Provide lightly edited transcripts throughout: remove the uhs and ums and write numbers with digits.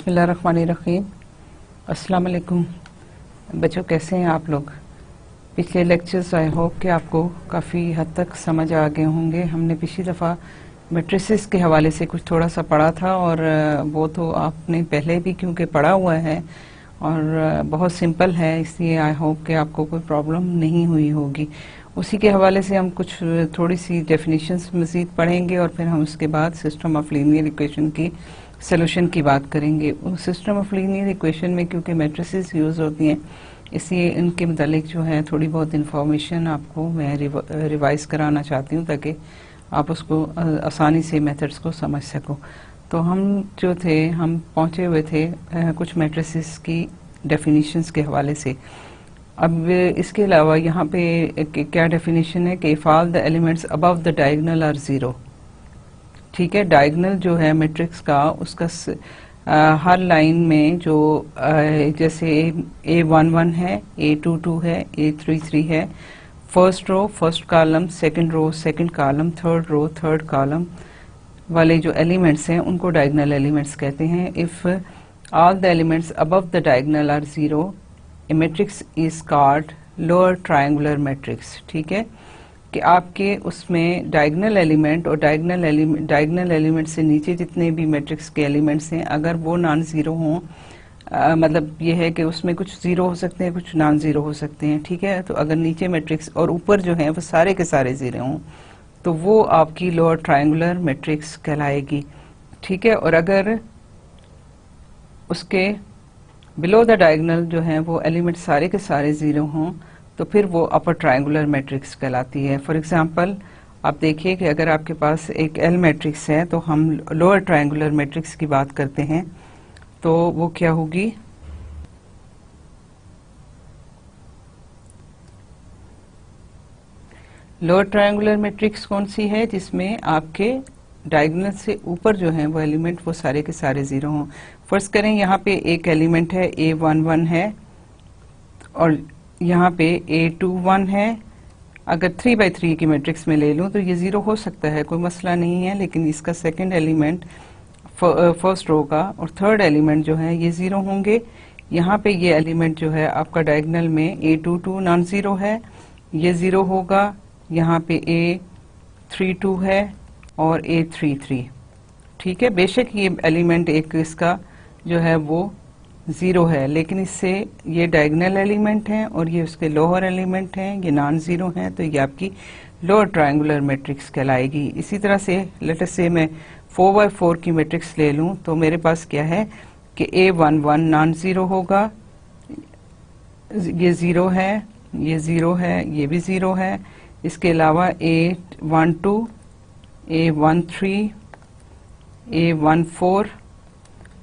बिस्मिल्लाहिर्रहमानिर्रहीम। अस्सलाम वालेकुम बच्चों, कैसे हैं आप लोग। पिछले लेक्चर्स आई होप कि आपको काफ़ी हद तक समझ आ गए होंगे। हमने पिछली दफ़ा मैट्रिसेस के हवाले से कुछ थोड़ा सा पढ़ा था और वो तो आपने पहले भी क्योंकि पढ़ा हुआ है और बहुत सिंपल है, इसलिए आई होप कि आपको कोई प्रॉब्लम नहीं हुई होगी। उसी के हवाले से हम कुछ थोड़ी सी डेफिनेशंस मज़ीद पढ़ेंगे और फिर हम उसके बाद सिस्टम ऑफ लीनियर इक्वेशन की सोल्यूशन की बात करेंगे। सिस्टम ऑफ लीनियर इक्वेशन में क्योंकि मैट्रिसेस यूज़ होती हैं, इसलिए इनके मुतालिक जो है थोड़ी बहुत इंफॉर्मेशन आपको मैं रिवाइज कराना चाहती हूँ ताकि आप उसको आसानी से मेथड्स को समझ सको। तो हम जो थे हम पहुँचे हुए थे कुछ मैट्रिसेस की डेफिनेशंस के हवाले से। अब इसके अलावा यहाँ पे क्या डेफिनेशन है कि if all the elements above the diagonal are zero. ठीक है, डायगोनल जो है मैट्रिक्स का उसका हर लाइन में जो जैसे A11 है, A22 है, A33 है, first row first column, second row second column, third row third column वाले जो एलिमेंट्स हैं उनको डायगोनल एलिमेंट्स कहते हैं। If all the elements above the diagonal are zero, a matrix is called lower triangular matrix. ठीक है, कि आपके उसमें डायगोनल एलिमेंट और डायगोनल एलिमेंट से नीचे जितने भी मैट्रिक्स के एलिमेंट्स हैं अगर वो नॉन ज़ीरो हों, मतलब ये है कि उसमें कुछ ज़ीरो हो सकते हैं कुछ नॉन ज़ीरो हो सकते हैं। ठीक है, तो अगर नीचे मैट्रिक्स और ऊपर जो है वो सारे के सारे ज़ीरो हों तो वो आपकी लोअर ट्रायंगुलर मैट्रिक्स कहलाएगी। ठीक है, और अगर उसके बिलो द डायगोनल जो है वो एलिमेंट सारे के सारे ज़ीरो हों तो फिर वो अपर ट्रायंगुलर मैट्रिक्स कहलाती है। फॉर एग्जांपल आप देखिए कि अगर आपके पास एक एल मैट्रिक्स है तो हम लोअर ट्रायंगुलर मैट्रिक्स की बात करते हैं तो वो क्या होगी, लोअर ट्रायंगुलर मैट्रिक्स कौन सी है, जिसमें आपके डायगोनल से ऊपर जो है वो एलिमेंट वो सारे के सारे ज़ीरो हों। फर्ज करें यहाँ पे एक एलिमेंट है A11 है और यहाँ पे A21 है। अगर 3×3 की मैट्रिक्स में ले लूँ तो ये ज़ीरो हो सकता है, कोई मसला नहीं है, लेकिन इसका सेकंड एलिमेंट फर्स्ट रो का और थर्ड एलिमेंट जो है ये ज़ीरो होंगे। यहाँ पे ये एलिमेंट जो है आपका डायगोनल में A22 नॉन ज़ीरो है, ये ज़ीरो होगा। यहाँ पे A32 है और A33। ठीक है, बेशक ये एलिमेंट एक इसका जो है वो ज़ीरो है, लेकिन इससे ये डायगोनल एलिमेंट हैं और ये उसके लोअर एलिमेंट हैं, ये नॉन ज़ीरो हैं, तो ये आपकी लोअर ट्रायंगुलर मैट्रिक्स कहलाएगी। इसी तरह से लेट अस से मैं 4×4 की मैट्रिक्स ले लूँ तो मेरे पास क्या है कि A11 नॉन ज़ीरो होगा, ये ज़ीरो है, ये ज़ीरो है, ये भी ज़ीरो है। इसके अलावा A12, A13, A14,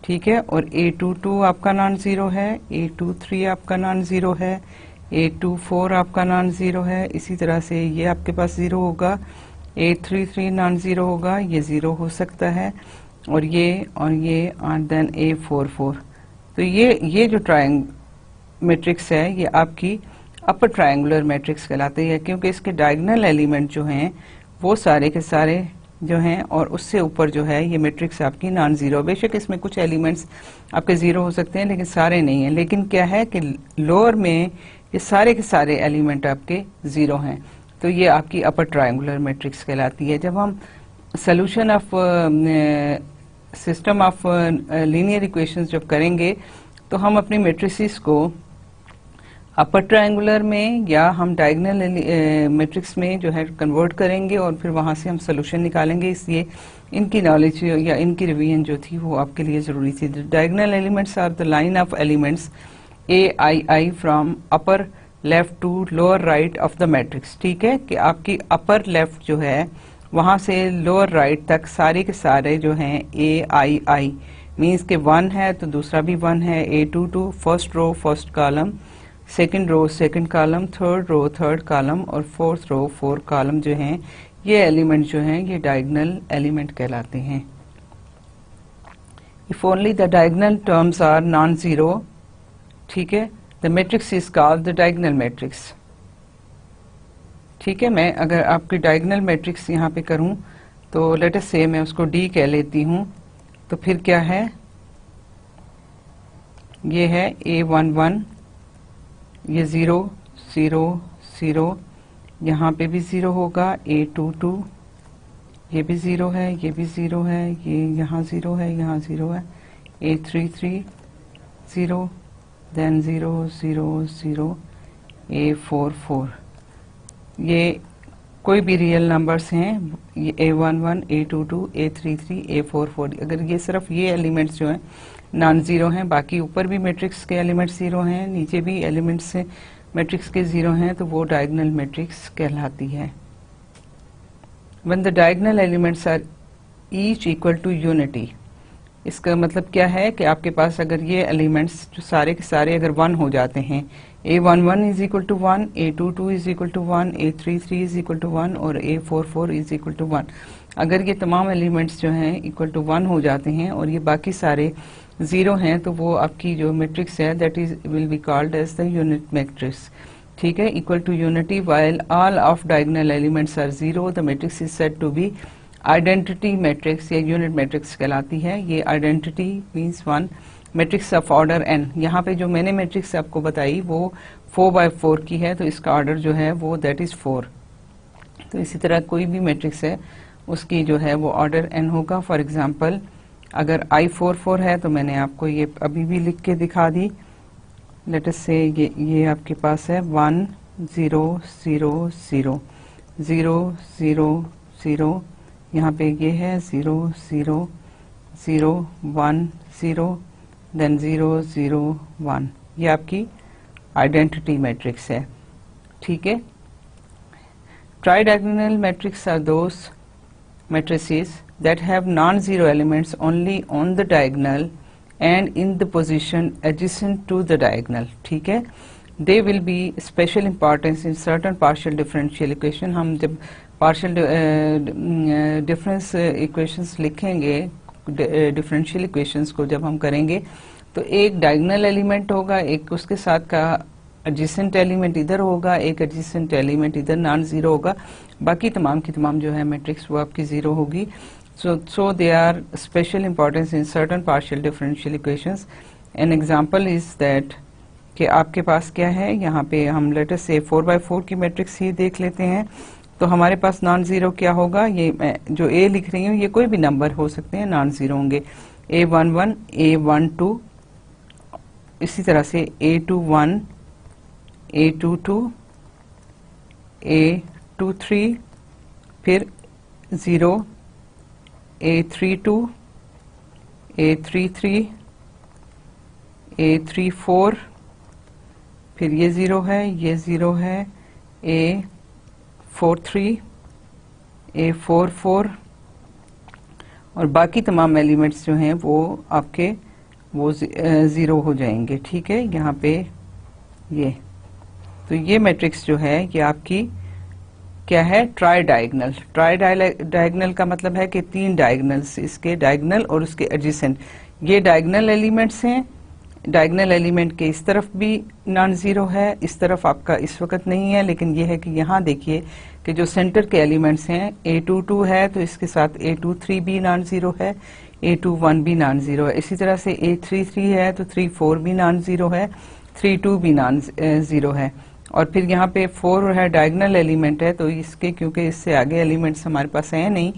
ठीक है, और A22 आपका नॉन ज़ीरो है, A23 आपका नॉन ज़ीरो है, A24 आपका नॉन ज़ीरो है। इसी तरह से ये आपके पास ज़ीरो होगा, A33 नॉन ज़ीरो होगा, ये ज़ीरो हो सकता है, और ये और देन A44। तो ये जो मैट्रिक्स है ये आपकी अपर ट्रायंगुलर मैट्रिक्स कहलाती है क्योंकि इसके डायगोनल एलिमेंट जो हैं वो सारे के सारे जो हैं और उससे ऊपर जो है ये मैट्रिक्स आपकी नॉन ज़ीरो। बेशक इसमें कुछ एलिमेंट्स आपके ज़ीरो हो सकते हैं लेकिन सारे नहीं हैं, लेकिन क्या है कि लोअर में ये सारे के सारे एलिमेंट आपके ज़ीरो हैं, तो ये आपकी अपर ट्रायंगुलर मैट्रिक्स कहलाती है। जब हम solution of system of linear equations जब करेंगे तो हम अपनी मैट्रिसेस को अपर ट्रायंगुलर में या हम डायगोनल मैट्रिक्स में जो है कन्वर्ट करेंगे और फिर वहाँ से हम सोल्यूशन निकालेंगे, इसलिए इनकी नॉलेज या इनकी रिवीजन जो थी वो आपके लिए ज़रूरी थी। Diagonal elements are the line of elements AII from upper left to lower right of the matrix. ठीक है, कि आपकी अपर लेफ्ट जो है वहाँ से लोअर राइट तक सारे के सारे जो हैं AII मीन्स के 1 है तो दूसरा भी 1 है, A22 first row first column, second row second column, third row third column और फोर्थ रो फोर्थ कॉलम जो हैं ये एलिमेंट जो हैं ये डायगोनल एलिमेंट कहलाते हैं। If only the diagonal terms are non zero, ठीक है, the matrix is called the diagonal matrix. ठीक है, मैं अगर आपकी डायगोनल मैट्रिक्स यहाँ पे करूँ तो लेट अस से मैं उसको D कह लेती हूँ, तो फिर क्या है ये है A11, ये 0 0 0, यहाँ पे भी 0 होगा। A22, ये भी 0 है, ये भी 0 है, ये यहाँ 0 है, यहाँ 0 है। A33 0, then 0 0 0, A44। ये कोई भी रियल नंबर्स हैं, ये A11, A22, A33, A44। अगर ये सिर्फ ये एलिमेंट्स जो हैं नॉन ज़ीरो हैं, बाकी ऊपर भी मैट्रिक्स के एलिमेंट्स ज़ीरो हैं, नीचे भी एलिमेंट्स से मैट्रिक्स के ज़ीरो हैं, तो वो डायगोनल मैट्रिक्स कहलाती है। When the diagonal elements are each equal to unity, इसका मतलब क्या है कि आपके पास अगर ये एलिमेंट्स जो सारे के सारे अगर 1 हो जाते हैं, A11 is equal to 1, A22 is equal to 1, A33 is equal to 1 और A44 इज इक्वल टू 1। अगर ये तमाम एलिमेंट्स जो हैं इक्वल टू 1 हो जाते हैं और ये बाकी सारे 0 हैं, तो वो आपकी जो मैट्रिक्स है that is will be called as the unit matrix. ठीक है, equal to unity while all of diagonal elements are 0, the matrix is said to be identity matrix या यूनिट मैट्रिक्स कहलाती है। ये identity means 1 matrix of order n। यहाँ पे जो मैंने मैट्रिक्स आपको बताई वो 4x4 की है, तो इसका ऑर्डर जो है वो दैट इज 4। तो इसी तरह कोई भी मैट्रिक्स है उसकी जो है वो ऑर्डर n होगा। फॉर एग्जांपल अगर I44 है तो मैंने आपको ये अभी भी लिख के दिखा दी। लेट अस से ये आपके पास है 1 0 0 0 0 0 0, यहाँ पे ये है 0 0 0 1 0, देन 0 0 1। ये आपकी आइडेंटिटी मैट्रिक्स है। ठीक है, tridiagonal matrix are those matrices that have non-zero elements only on the diagonal and in the position adjacent to the diagonal. ठीक है, they will be special importance in certain partial differential equation। हम जब partial difference equations लिखेंगे, differential equations को जब हम करेंगे तो एक diagonal element होगा, एक उसके साथ का एडजेसेंट एलिमेंट इधर होगा, एक एडजेसेंट एलिमेंट इधर नॉन जीरो होगा, बाकी तमाम की तमाम जो है मैट्रिक्स वो आपकी जीरो होगी। So they are special importance in certain partial differential equations. An example is that कि आपके पास क्या है, यहाँ पे हम लेट अस से 4x4 की मैट्रिक्स ही देख लेते हैं। तो हमारे पास नॉन जीरो क्या होगा, ये मैं जो ए लिख रही हूँ ये कोई भी नंबर हो सकते हैं, नॉन जीरो होंगे। A11, A12, इसी तरह से A21, A22, A23, फिर 0, A32, A33, A34, फिर ये 0 है, ये 0 है, A43, A44 और बाकी तमाम एलिमेंट्स जो हैं वो आपके वो 0 हो जाएंगे। ठीक है, यहाँ पे ये तो ये मैट्रिक्स जो है ये आपकी क्या है, ट्राई डायगोनल। ट्राई डायगोनल का मतलब है कि 3 डायगोनल्स, इसके डायगोनल और उसके एडजेसेंट। ये डायगोनल एलिमेंट्स हैं, डायगोनल एलिमेंट के इस तरफ भी नॉन जीरो है, इस तरफ आपका इस वक्त नहीं है, लेकिन ये है कि यहाँ देखिए कि जो सेंटर के एलिमेंट्स हैं, A22 है तो इसके साथ A23 भी नॉन जीरो है, A21 भी नॉन जीरो है। इसी तरह से A33 है तो 34 भी नॉन जीरो है, 32 भी नॉन जीरो है। और फिर यहाँ पे 4 है, डायगोनल एलिमेंट है, तो इसके क्योंकि इससे आगे एलिमेंट्स हमारे पास है नहीं,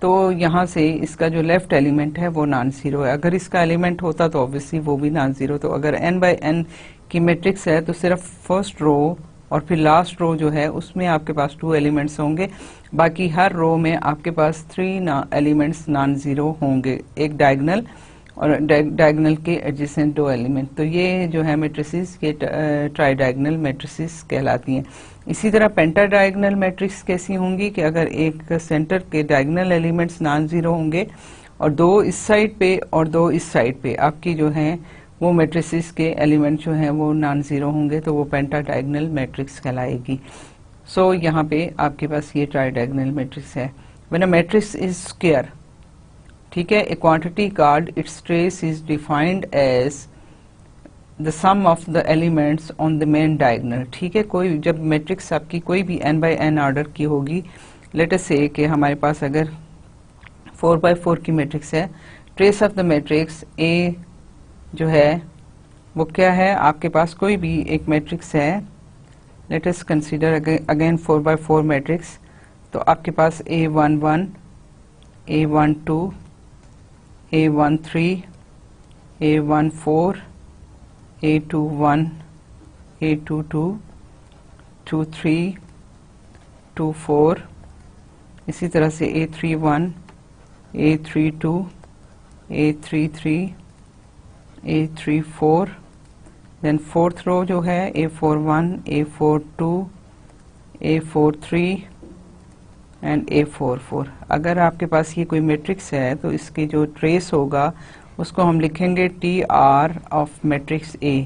तो यहाँ से इसका जो लेफ्ट एलिमेंट है वो नॉन जीरो है। अगर इसका एलिमेंट होता तो ऑब्वियसली वो भी नॉन जीरो। तो अगर n बाई n की मैट्रिक्स है तो सिर्फ फर्स्ट रो और फिर लास्ट रो जो है उसमें आपके पास 2 एलिमेंट्स होंगे, बाकी हर रो में आपके पास 3 एलिमेंट्स नॉन जीरो होंगे, एक डायगोनल और डायगोनल के एडजेसेंट 2 एलिमेंट। तो ये जो है मैट्रिसेस ये ट्राई डायगोनल मैट्रिसेस कहलाती हैं। इसी तरह पेंटा डायगोनल मैट्रिक्स कैसी होंगी कि अगर एक सेंटर के डायगोनल एलिमेंट्स नॉन जीरो होंगे और 2 इस साइड पे और 2 इस साइड पे आपकी जो हैं वो मैट्रिसेस के एलिमेंट जो हैं वो नॉन जीरो होंगे, तो वो पेंटा डायगोनल मैट्रिक्स कहलाएगी। सो यहाँ पे आपके पास ये ट्राई डायगोनल मैट्रिक्स है। When a matrix is square, ठीक है, a quantity called its trace is defined as the sum of the elements on the main diagonal. ठीक है, कोई जब मैट्रिक्स आपकी कोई भी n बाई n ऑर्डर की होगी, लेट अस से कि हमारे पास अगर 4x4 की मैट्रिक्स है, trace of the matrix A जो है वो क्या है, आपके पास कोई भी एक मैट्रिक्स है, late us consider again 4x4 matrix. तो आपके पास A11, A12, A13, A14, A21, A22, 23, 24, इसी तरह से A31, A32, A33, A34, then fourth row जो है A41, A42, A43 and A44। अगर आपके पास ये कोई मैट्रिक्स है तो इसकी जो ट्रेस होगा उसको हम लिखेंगे TR ऑफ मैट्रिक्स A।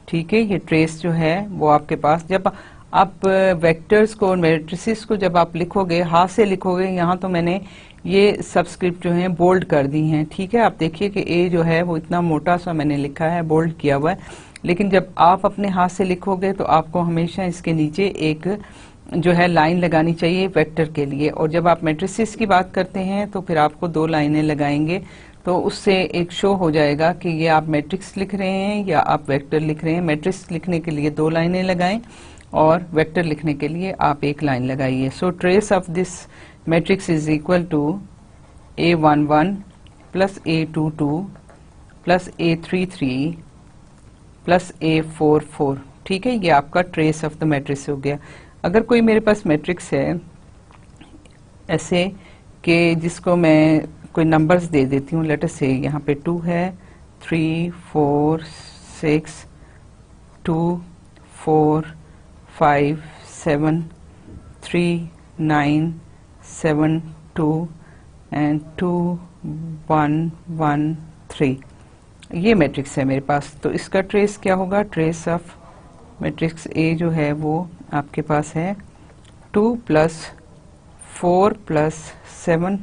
ठीक है, ये ट्रेस जो है वो आपके पास, जब आप वेक्टर्स को, मैट्रिसेस को जब आप लिखोगे, हाथ से लिखोगे, यहाँ तो मैंने ये सबस्क्रिप्ट जो है बोल्ड कर दी हैं। ठीक है, आप देखिए कि A जो है वो इतना मोटा सा मैंने लिखा है, बोल्ड किया हुआ है, लेकिन जब आप अपने हाथ से लिखोगे तो आपको हमेशा इसके नीचे एक जो है लाइन लगानी चाहिए वेक्टर के लिए। और जब आप मैट्रिसेस की बात करते हैं तो फिर आपको 2 लाइनें लगाएंगे, तो उससे एक शो हो जाएगा कि ये आप मैट्रिक्स लिख रहे हैं या आप वेक्टर लिख रहे हैं। मैट्रिक्स लिखने के लिए 2 लाइनें लगाएं और वेक्टर लिखने के लिए आप 1 लाइन लगाइए। So trace of this matrix is equal to A11 plus A22 plus A33 plus A44। ठीक है, ये आपका ट्रेस ऑफ द मैट्रिक्स हो गया। अगर कोई मेरे पास मैट्रिक्स है ऐसे कि जिसको मैं कोई नंबर्स दे देती हूँ, लेट अस से यहाँ पे 2 है, 3, 4, 6, 2, 4, 5, 7, 3, 9, 7, 2 एंड 2, 1, 1, 3। ये मैट्रिक्स है मेरे पास, तो इसका ट्रेस क्या होगा? ट्रेस ऑफ मैट्रिक्स A जो है वो आपके पास है 2 plus 4 plus 7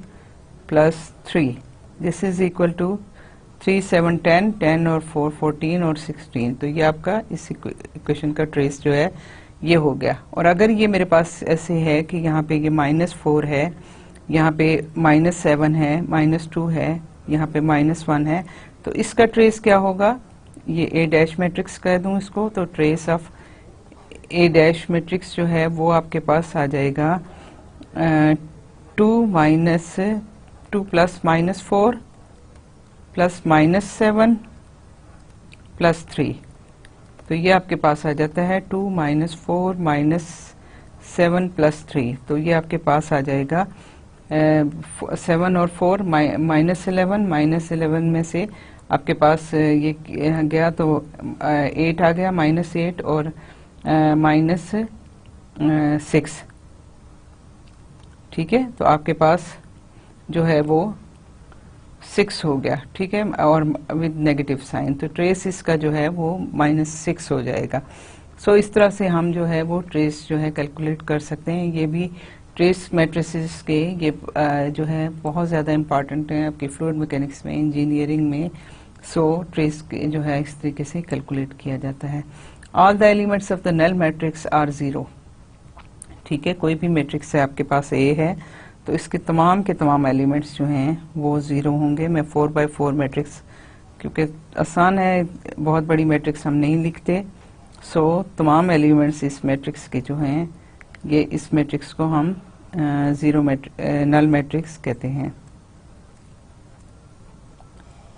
plus 3, this is equal to 3, 7, 10, 10 और 4, 14 और 16। तो ये आपका इस इक्वेशन का ट्रेस जो है ये हो गया। और अगर ये मेरे पास ऐसे है कि यहाँ पे ये -4 है, यहाँ पे -7 है, -2 है, यहाँ पे -1 है, तो इसका ट्रेस क्या होगा? ये A डैश मैट्रिक्स कह दूं इसको, तो trace of A dash matrix जो है वो आपके पास आ जाएगा 2 प्लस -4 प्लस -7 प्लस 3। तो ये आपके पास आ जाता है 2 -4 -7 प्लस 3। तो ये आपके पास आ जाएगा 7 और 4 -11 में से आपके पास ये गया तो 8 आ गया, -8 और -6। ठीक है, तो आपके पास जो है वो 6 हो गया। ठीक है, और विद नेगेटिव साइन, तो ट्रेस इसका जो है वो -6 हो जाएगा। सो इस तरह से हम जो है वो ट्रेस जो है कैलकुलेट कर सकते हैं। ये भी ट्रेस मैट्रिसेस के ये जो है बहुत ज़्यादा इम्पॉर्टेंट है आपकी फ्लूइड मैकेनिक्स में, इंजीनियरिंग में। सो ट्रेस के जो है इस तरीके से कैलकुलेट किया जाता है। All the elements of the null matrix are 0। ठीक है, कोई भी मैट्रिक्स है आपके पास A है तो इसके तमाम के तमाम एलिमेंट्स जो हैं वो 0 होंगे। मैं 4x4 मैट्रिक्स, क्योंकि आसान है, बहुत बड़ी मैट्रिक्स हम नहीं लिखते, सो तमाम एलिमेंट्स इस मैट्रिक्स के जो हैं ये इस मैट्रिक्स को हम नल मैट्रिक्स कहते हैं।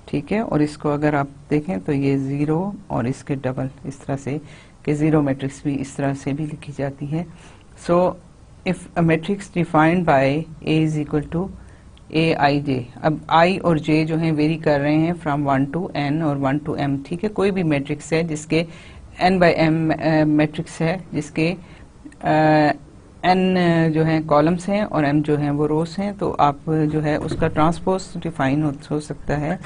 ठीक है, और इसको अगर आप देखें तो ये 0 और इसके डबल इस तरह से कि 0 मैट्रिक्स भी इस तरह से भी लिखी जाती है। So if a matrix defined by A is equal to Aij। अब I और J जो हैं वेरी कर रहे हैं फ्रॉम 1 to n और 1 to m। ठीक है, कोई भी मैट्रिक्स है जिसके n/m मैट्रिक्स है जिसके n जो है कॉलम्स हैं और m जो हैं वो रोस हैं, तो आप जो है उसका ट्रांसपोज डिफाइन हो सकता है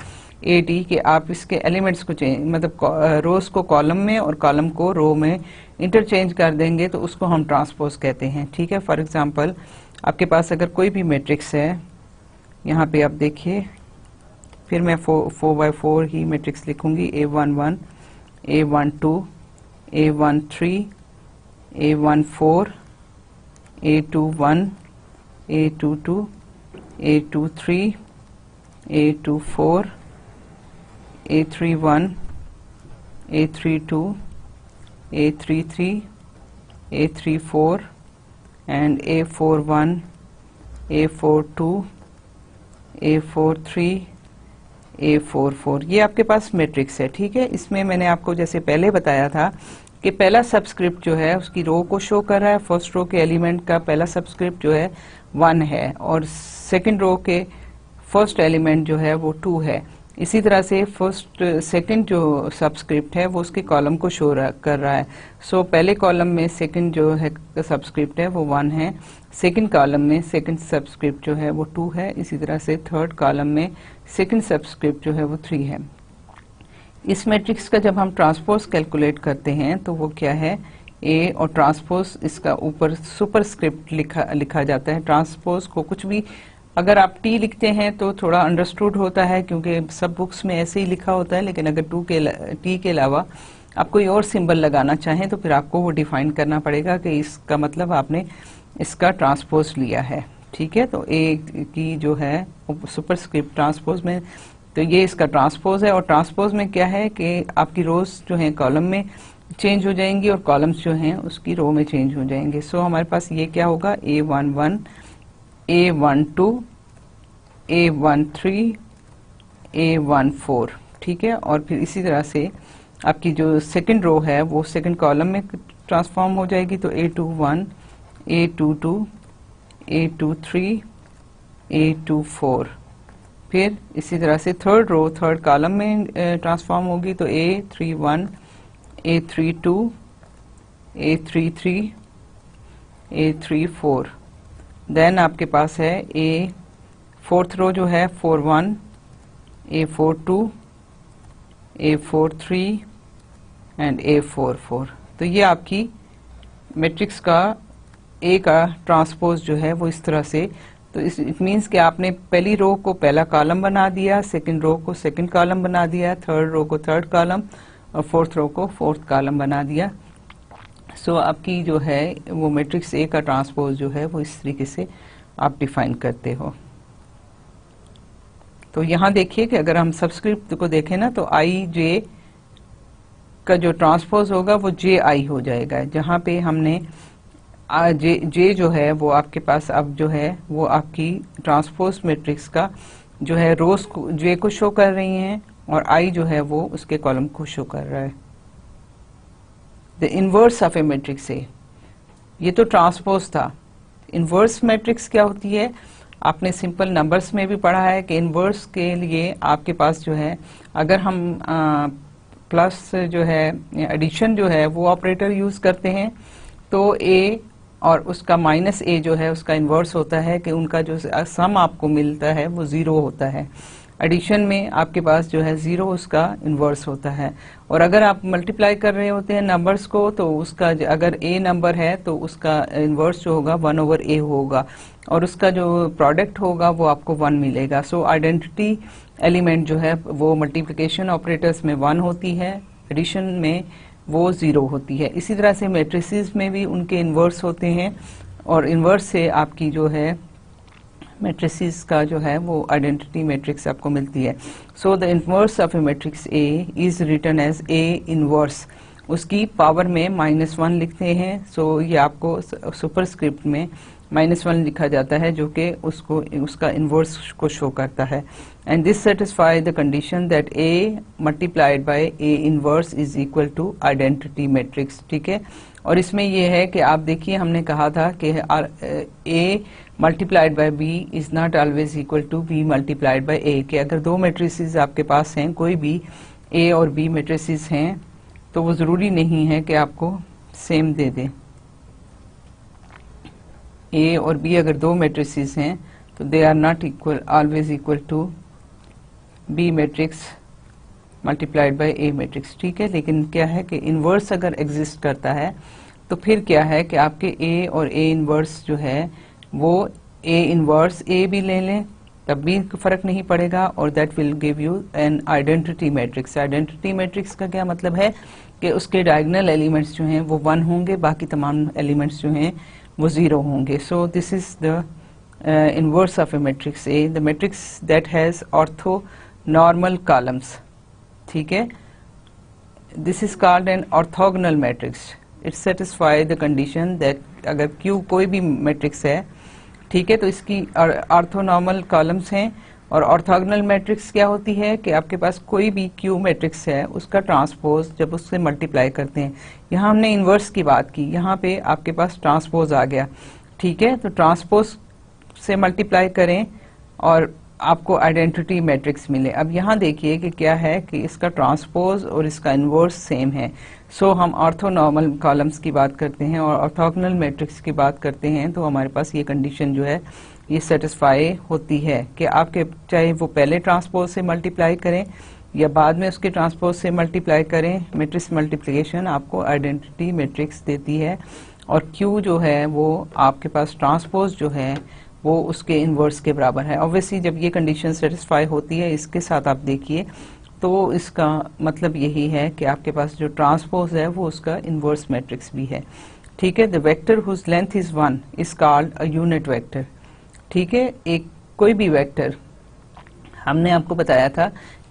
AD कि आप इसके एलिमेंट्स को चेंज, मतलब रोज को कॉलम में और कॉलम को रो में इंटरचेंज कर देंगे तो उसको हम ट्रांसपोज कहते हैं। ठीक है, फॉर एग्जांपल आपके पास अगर कोई भी मैट्रिक्स है, यहाँ पे आप देखिए, फिर मैं 4x4 ही मैट्रिक्स लिखूंगी, A11, A12, A13, A14, A21, A22, A23, A24, A31, A32, A33, A34 and A41, A42, A43, A44। ये आपके पास मैट्रिक्स है, ठीक है। इसमें मैंने आपको जैसे पहले बताया था कि पहला सबस्क्रिप्ट जो है उसकी रो को शो कर रहा है। फर्स्ट रो के एलिमेंट का पहला सबस्क्रिप्ट जो है 1 है और सेकंड रो के फर्स्ट एलिमेंट जो है वो 2 है। इसी तरह से सेकंड जो सबस्क्रिप्ट है वो उसके कॉलम को शो कर रहा है। सो पहले कॉलम में सेकंड जो है सबस्क्रिप्ट है वो 1 है, सेकंड कॉलम में सेकंड सबस्क्रिप्ट जो है वो 2 है। इसी तरह से थर्ड कॉलम में सेकंड सबस्क्रिप्ट जो है वो 3 है। इस मैट्रिक्स का जब हम ट्रांसपोज कैलकुलेट करते हैं तो वो क्या है, ए और ट्रांसपोज इसका ऊपर सुपरस्क्रिप्ट लिखा जाता है। ट्रांसपोज को कुछ भी अगर आप टी लिखते हैं तो थोड़ा अंडरस्टूड होता है क्योंकि सब बुक्स में ऐसे ही लिखा होता है, लेकिन अगर टी के अलावा आप कोई और सिंबल लगाना चाहें तो फिर आपको वो डिफाइन करना पड़ेगा कि इसका मतलब आपने इसका ट्रांसपोज लिया है, ठीक है। तो ए की जो है सुपरस्क्रिप्ट ट्रांसपोज में, तो ये इसका ट्रांसपोज है। और ट्रांसपोज में क्या है कि आपकी रोज जो हैं कॉलम में चेंज हो जाएंगी और कॉलम्स जो हैं उसकी रो में चेंज हो जाएंगे। सो हमारे पास ये क्या होगा, A11, A12, A13, A14, ठीक है। और फिर इसी तरह से आपकी जो सेकंड रो है वो सेकंड कॉलम में ट्रांसफॉर्म हो जाएगी। तो A21, A22, A23, A24। फिर इसी तरह से थर्ड रो थर्ड कॉलम में ट्रांसफॉर्म होगी तो A31, A32, A33, A34। Then आपके पास है ए फोर्थ रो जो है 41, A42, A43 एंड A44। तो ये आपकी मैट्रिक्स का ए का ट्रांसपोज जो है वो इस तरह से, तो इट मीन्स कि आपने पहली रो को पहला कॉलम बना दिया, सेकंड रो को सेकंड कॉलम बना दिया, थर्ड रो को थर्ड कॉलम और फोर्थ रो को फोर्थ कॉलम बना दिया। सो आपकी जो है वो मैट्रिक्स ए का ट्रांसपोज जो है वो इस तरीके से आप डिफाइन करते हो। तो यहाँ देखिए कि अगर हम सबस्क्रिप्ट को देखें ना तो आई जे का जो ट्रांसपोज होगा वो जे आई हो जाएगा। जहाँ पे हमने जे जो है वो आपके पास अब जो है वो आपकी ट्रांसपोज मैट्रिक्स का जो है रोज जे को शो कर रही हैं और आई जो है वो उसके कॉलम को शो कर रहा है। The inverse of a matrix ए, ये तो ट्रांसपोज था। इनवर्स मैट्रिक्स क्या होती है, आपने सिंपल नंबर्स में भी पढ़ा है कि इनवर्स के लिए आपके पास जो है अगर हम प्लस जो है एडिशन जो है वो ऑपरेटर यूज करते हैं तो ए और उसका माइनस ए जो है उसका इन्वर्स होता है कि उनका जो सम आपको मिलता है वो 0 होता है। एडिशन में आपके पास जो है 0 उसका इन्वर्स होता है। और अगर आप मल्टीप्लाई कर रहे होते हैं नंबर्स को तो उसका अगर ए नंबर है तो उसका इन्वर्स जो होगा 1/a होगा और उसका जो प्रोडक्ट होगा वो आपको 1 मिलेगा। सो आइडेंटिटी एलिमेंट जो है वो मल्टीप्लिकेशन ऑपरेटर्स में 1 होती है, एडिशन में वो 0 होती है। इसी तरह से मैट्रिसेस में भी उनके इन्वर्स होते हैं और इन्वर्स से आपकी जो है मैट्रिसेस का जो है वो आइडेंटिटी मैट्रिक्स आपको मिलती है। So the inverse of a matrix A is written as A inverse, उसकी पावर में -1 लिखते हैं। सो ये आपको सुपरस्क्रिप्ट में -1 लिखा जाता है जो कि उसका इन्वर्स को शो करता है। And this satisfy the condition that A multiplied by A inverse is equal to identity matrix, ठीक है। और इसमें यह है कि आप देखिए हमने कहा था कि A multiplied by B is not always equal to B multiplied by A, कि अगर दो मैट्रिसेस आपके पास हैं, कोई भी ए और बी मैट्रिसेस हैं तो वो जरूरी नहीं है कि आपको सेम दे दें। ए और बी अगर दो मैट्रिसेस हैं तो they are not equal always equal to be matrix multiplied by a matrix, ठीक है। लेकिन क्या है कि इन्वर्स अगर एग्जिस्ट करता है तो फिर क्या है कि आपके ए और ए इन्वर्स जो है वो ए इन्वर्स ए भी ले लें तब भी फर्क नहीं पड़ेगा और that will give you an identity matrix. Identity matrix का क्या मतलब है कि उसके डायगोनल एलिमेंट्स जो हैं वो 1 होंगे, बाकी तमाम एलिमेंट्स जो हैं वो 0 होंगे। So this is the inverse of a matrix A, the matrix that has ortho normal columns, ठीक है। This is called an orthogonal matrix. It satisfy the condition that अगर Q कोई भी मैट्रिक्स है, ठीक है, तो इसकी ऑर्थोनॉर्मल कॉलम्स हैं। और ऑर्थोगोनल मैट्रिक्स क्या होती है कि आपके पास कोई भी Q मैट्रिक्स है, उसका ट्रांसपोज जब उससे मल्टीप्लाई करते हैं, यहाँ हमने इन्वर्स की बात की, यहाँ पे आपके पास ट्रांसपोज आ गया, ठीक है, तो ट्रांसपोज से मल्टीप्लाई करें और आपको आइडेंटिटी मैट्रिक्स मिले। अब यहाँ देखिए कि क्या है कि इसका ट्रांसपोज और इसका इन्वर्स सेम है। सो हम ऑर्थोनॉर्मल कॉलम्स की बात करते हैं और ऑर्थोगोनल मैट्रिक्स की बात करते हैं, तो हमारे पास ये कंडीशन जो है ये सेटिस्फाई होती है कि आपके चाहे वो पहले ट्रांसपोज से मल्टीप्लाई करें या बाद में उसके ट्रांसपोज से मल्टीप्लाई करें, मैट्रिक्स मल्टीप्लिकेशन आपको आइडेंटिटी मैट्रिक्स देती है। और Q जो है वो आपके पास ट्रांसपोज जो है वो उसके इन्वर्स के बराबर है। ऑब्वियसली जब ये कंडीशन सेटिस्फाई होती है, इसके साथ आप देखिए तो इसका मतलब यही है कि आपके पास जो ट्रांसपोज है वो उसका इन्वर्स मैट्रिक्स भी है, ठीक है। The vector whose length is 1 is called a unit vector, ठीक है। एक कोई भी वेक्टर, हमने आपको बताया था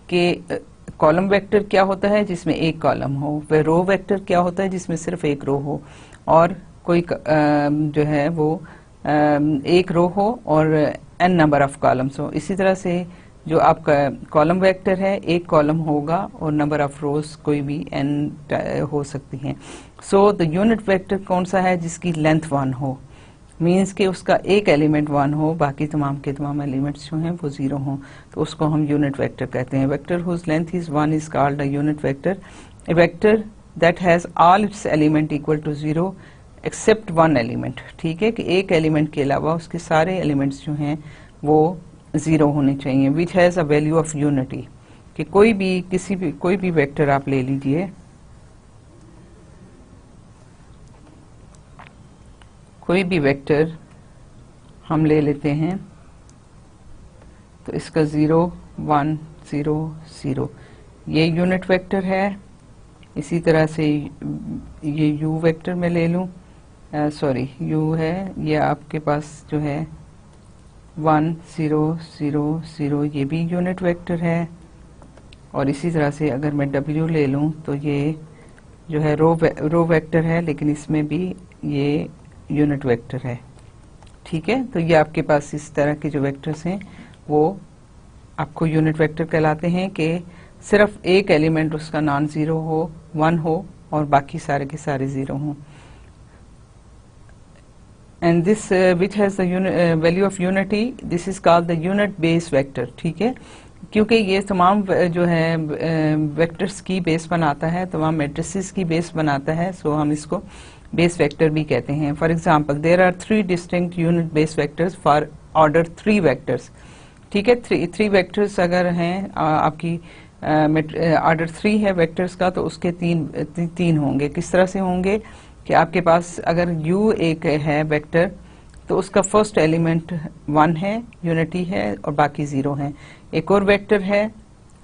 कि कॉलम वेक्टर क्या होता है जिसमें एक कॉलम हो, वह रो वेक्टर क्या होता है जिसमें सिर्फ एक रो हो, और कोई जो है वो एक रो हो और n नंबर ऑफ कॉलम्स हो। इसी तरह से जो आपका कॉलम वेक्टर है, एक कॉलम होगा और नंबर ऑफ रोज कोई भी n हो सकती हैं। सो द यूनिट वेक्टर कौन सा है जिसकी लेंथ 1 हो, मीन्स कि उसका एक एलिमेंट 1 हो, बाकी तमाम के तमाम एलिमेंट्स जो हैं वो 0 हों, तो उसको हम यूनिट वेक्टर कहते हैं। Vector whose length is 1 is called a unit vector. A vector that has all its element equal to 0 except 1 element, ठीक है, कि एक एलिमेंट के अलावा उसके सारे एलिमेंट्स जो हैं वो 0 होने चाहिए। Which has a value of unity, कि कोई भी वेक्टर आप ले लीजिए, कोई भी वेक्टर हम ले लेते हैं, तो इसका 0 1 0 0 ये यूनिट वेक्टर है। इसी तरह से ये यू वेक्टर में ले लूं, सॉरी यू है, ये आपके पास जो है 1 0 0 0 ये भी यूनिट वेक्टर है। और इसी तरह से अगर मैं डब्ल्यू ले लूं तो ये जो है रो वेक्टर है, लेकिन इसमें भी ये यूनिट वेक्टर है, ठीक है। तो ये आपके पास इस तरह के जो वेक्टर्स हैं वो आपको यूनिट वेक्टर कहलाते हैं कि सिर्फ एक एलिमेंट उसका नॉन जीरो हो, 1 हो, और बाकी सारे के सारे 0 हों। And this which has the value of unity, this is called the unit base vector, ठीक है, क्योंकि ये तमाम जो है वेक्टर्स की बेस बनाता है, तमाम मैट्रिसेस की बेस बनाता है, सो हम इसको बेस वेक्टर भी कहते हैं। For example there are 3 distinct unit base vectors for order 3 vectors, ठीक है। 3 वेक्टर्स अगर हैं आपकी ऑर्डर 3 है वेक्टर्स का, तो उसके 3 होंगे। किस तरह से होंगे कि आपके पास अगर u एक है वेक्टर, तो उसका फर्स्ट एलिमेंट 1 है, यूनिटी है, और बाकी 0 है। एक और वेक्टर है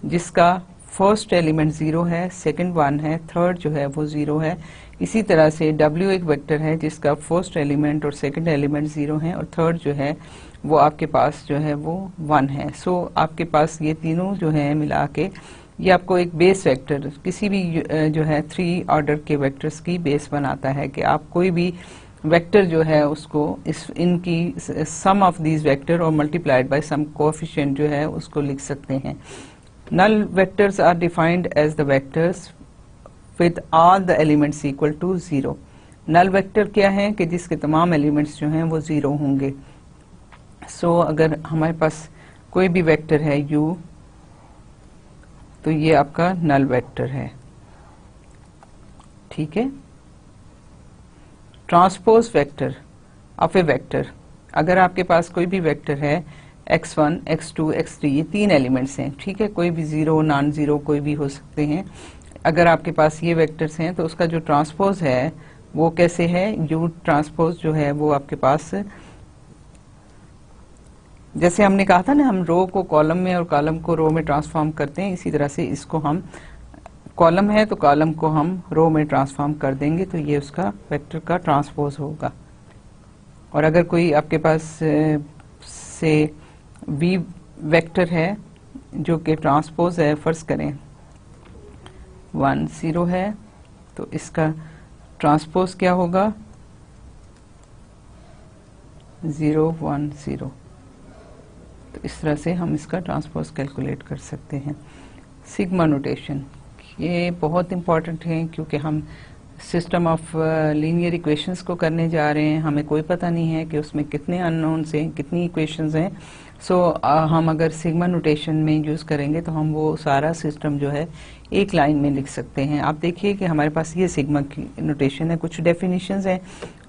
जिसका फर्स्ट एलिमेंट 0 है, सेकंड 1 है, थर्ड जो है वो 0 है। इसी तरह से w एक वेक्टर है जिसका फर्स्ट एलिमेंट और सेकंड एलिमेंट 0 है, और थर्ड जो है वो आपके पास जो है वो 1 है। सो आपके पास ये तीनों जो है मिला के ये आपको एक बेस वेक्टर, किसी भी जो है 3 ऑर्डर के वेक्टर्स की बेस बनाता है कि आप कोई भी वेक्टर जो है उसको इनकी सम ऑफ दीज वेक्टर और मल्टीप्लाइड बाय सम कोएफिशिएंट जो है उसको लिख सकते हैं। Null vectors are defined as the vectors with all the elements equal to 0। Null vector क्या है कि जिसके तमाम एलिमेंट्स जो हैं वो 0 होंगे। सो अगर हमारे पास कोई भी वेक्टर है u, तो ये आपका नल वेक्टर है, ठीक है। Transpose vector of A vector, अगर आपके पास कोई भी वेक्टर है x1 x2 x3, ये 3 एलिमेंट्स हैं, ठीक है, कोई भी 0 नॉन 0 कोई भी हो सकते हैं। अगर आपके पास ये वेक्टर्स हैं तो उसका जो ट्रांसपोज है वो कैसे है, u ट्रांसपोज जो है वो आपके पास, जैसे हमने कहा था ना हम रो को कॉलम में और कॉलम को रो में ट्रांसफॉर्म करते हैं, इसी तरह से इसको हम कॉलम है तो कॉलम को हम रो में ट्रांसफॉर्म कर देंगे, तो ये उसका वेक्टर का ट्रांसपोज होगा। और अगर कोई आपके पास से v वेक्टर है जो कि ट्रांसपोज है, फर्ज करें 1 0 है, तो इसका ट्रांसपोज क्या होगा 0 1 0। तो इस तरह से हम इसका ट्रांसपोज कैलकुलेट कर सकते हैं। सिग्मा नोटेशन ये बहुत इम्पॉर्टेंट है क्योंकि हम सिस्टम ऑफ लीनियर इक्वेशंस को करने जा रहे हैं। हमें कोई पता नहीं है कि उसमें कितने अननोन्स हैं, कितनी इक्वेशंस हैं। सो हम अगर सिग्मा नोटेशन में यूज़ करेंगे तो हम वो सारा सिस्टम जो है एक लाइन में लिख सकते हैं। आप देखिए कि हमारे पास ये सिग्मा की नोटेशन है, कुछ डेफिनेशंस हैं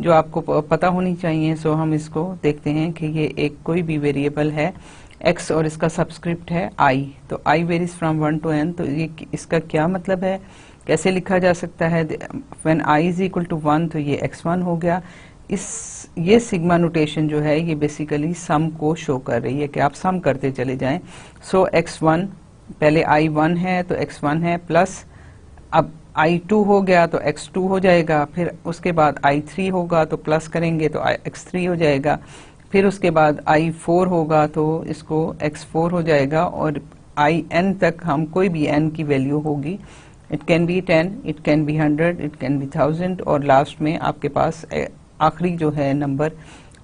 जो आपको पता होनी चाहिए। सो हम इसको देखते हैं कि ये एक कोई भी वेरिएबल है x और इसका सबस्क्रिप्ट है i, तो i varies from 1 to n। तो ये इसका क्या मतलब है, कैसे लिखा जा सकता है। When i is equal to 1 तो ये x1 हो गया। ये सिग्मा नोटेशन जो है ये बेसिकली सम को शो कर रही है कि आप सम करते चले जाएं। सो x1 पहले i1 है तो x1 है, प्लस अब i2 हो गया तो x2 हो जाएगा, फिर उसके बाद i3 होगा तो प्लस करेंगे तो x3 हो जाएगा, फिर उसके बाद i4 होगा तो इसको x4 हो जाएगा, और in तक हम कोई भी n की वैल्यू होगी, it can be 10, it can be 100, it can be 1000, और लास्ट में आपके पास आखिरी जो है नंबर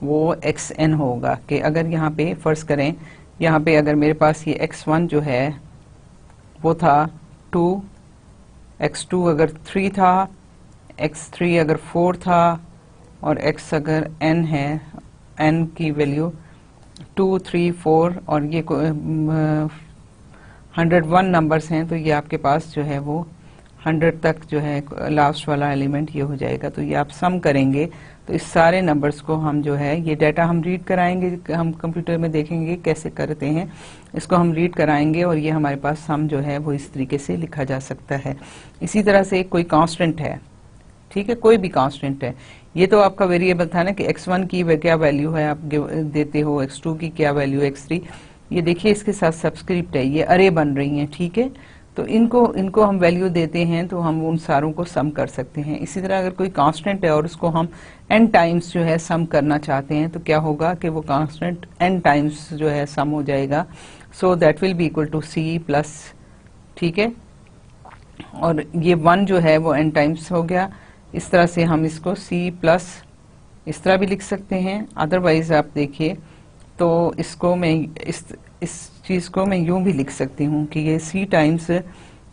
वो xn होगा। कि अगर यहाँ पे फर्ज करें, यहाँ पे अगर मेरे पास ये x1 जो है वो था 2, x2 अगर 3 था, x3 अगर 4 था, और x अगर n है, n की वैल्यू 2 3 4, और ये 101 नंबर्स हैं, तो ये आपके पास जो है वो 100 तक जो है लास्ट वाला एलिमेंट ये हो जाएगा। तो ये आप सम करेंगे तो इस सारे नंबर्स को हम जो है ये डाटा हम रीड कराएंगे, हम कंप्यूटर में देखेंगे कैसे करते हैं, इसको हम रीड कराएंगे और ये हमारे पास सम जो है वो इस तरीके से लिखा जा सकता है। इसी तरह से कोई कांस्टेंट है, ठीक है, कोई भी कांस्टेंट है, ये तो आपका वेरिएबल था ना कि x1 की क्या वैल्यू है आप देते हो, x2 की क्या वैल्यू, x3, ये देखिए इसके साथ सब्सक्रिप्ट है, ये अरे बन रही हैं, ठीक है। तो इनको हम वैल्यू देते हैं तो हम उन सारों को सम कर सकते हैं। इसी तरह अगर कोई कांस्टेंट है और उसको हम n टाइम्स जो है सम करना चाहते हैं तो क्या होगा कि वो कांस्टेंट n टाइम्स जो है सम हो जाएगा। So that will be equal to c plus, ठीक है, और ये 1 जो है वो n टाइम्स हो गया। इस तरह से हम इसको c प्लस इस तरह भी लिख सकते हैं। अदरवाइज आप देखिए तो इसको मैं इस चीज़ को मैं यूं भी लिख सकती हूँ कि ये c टाइम्स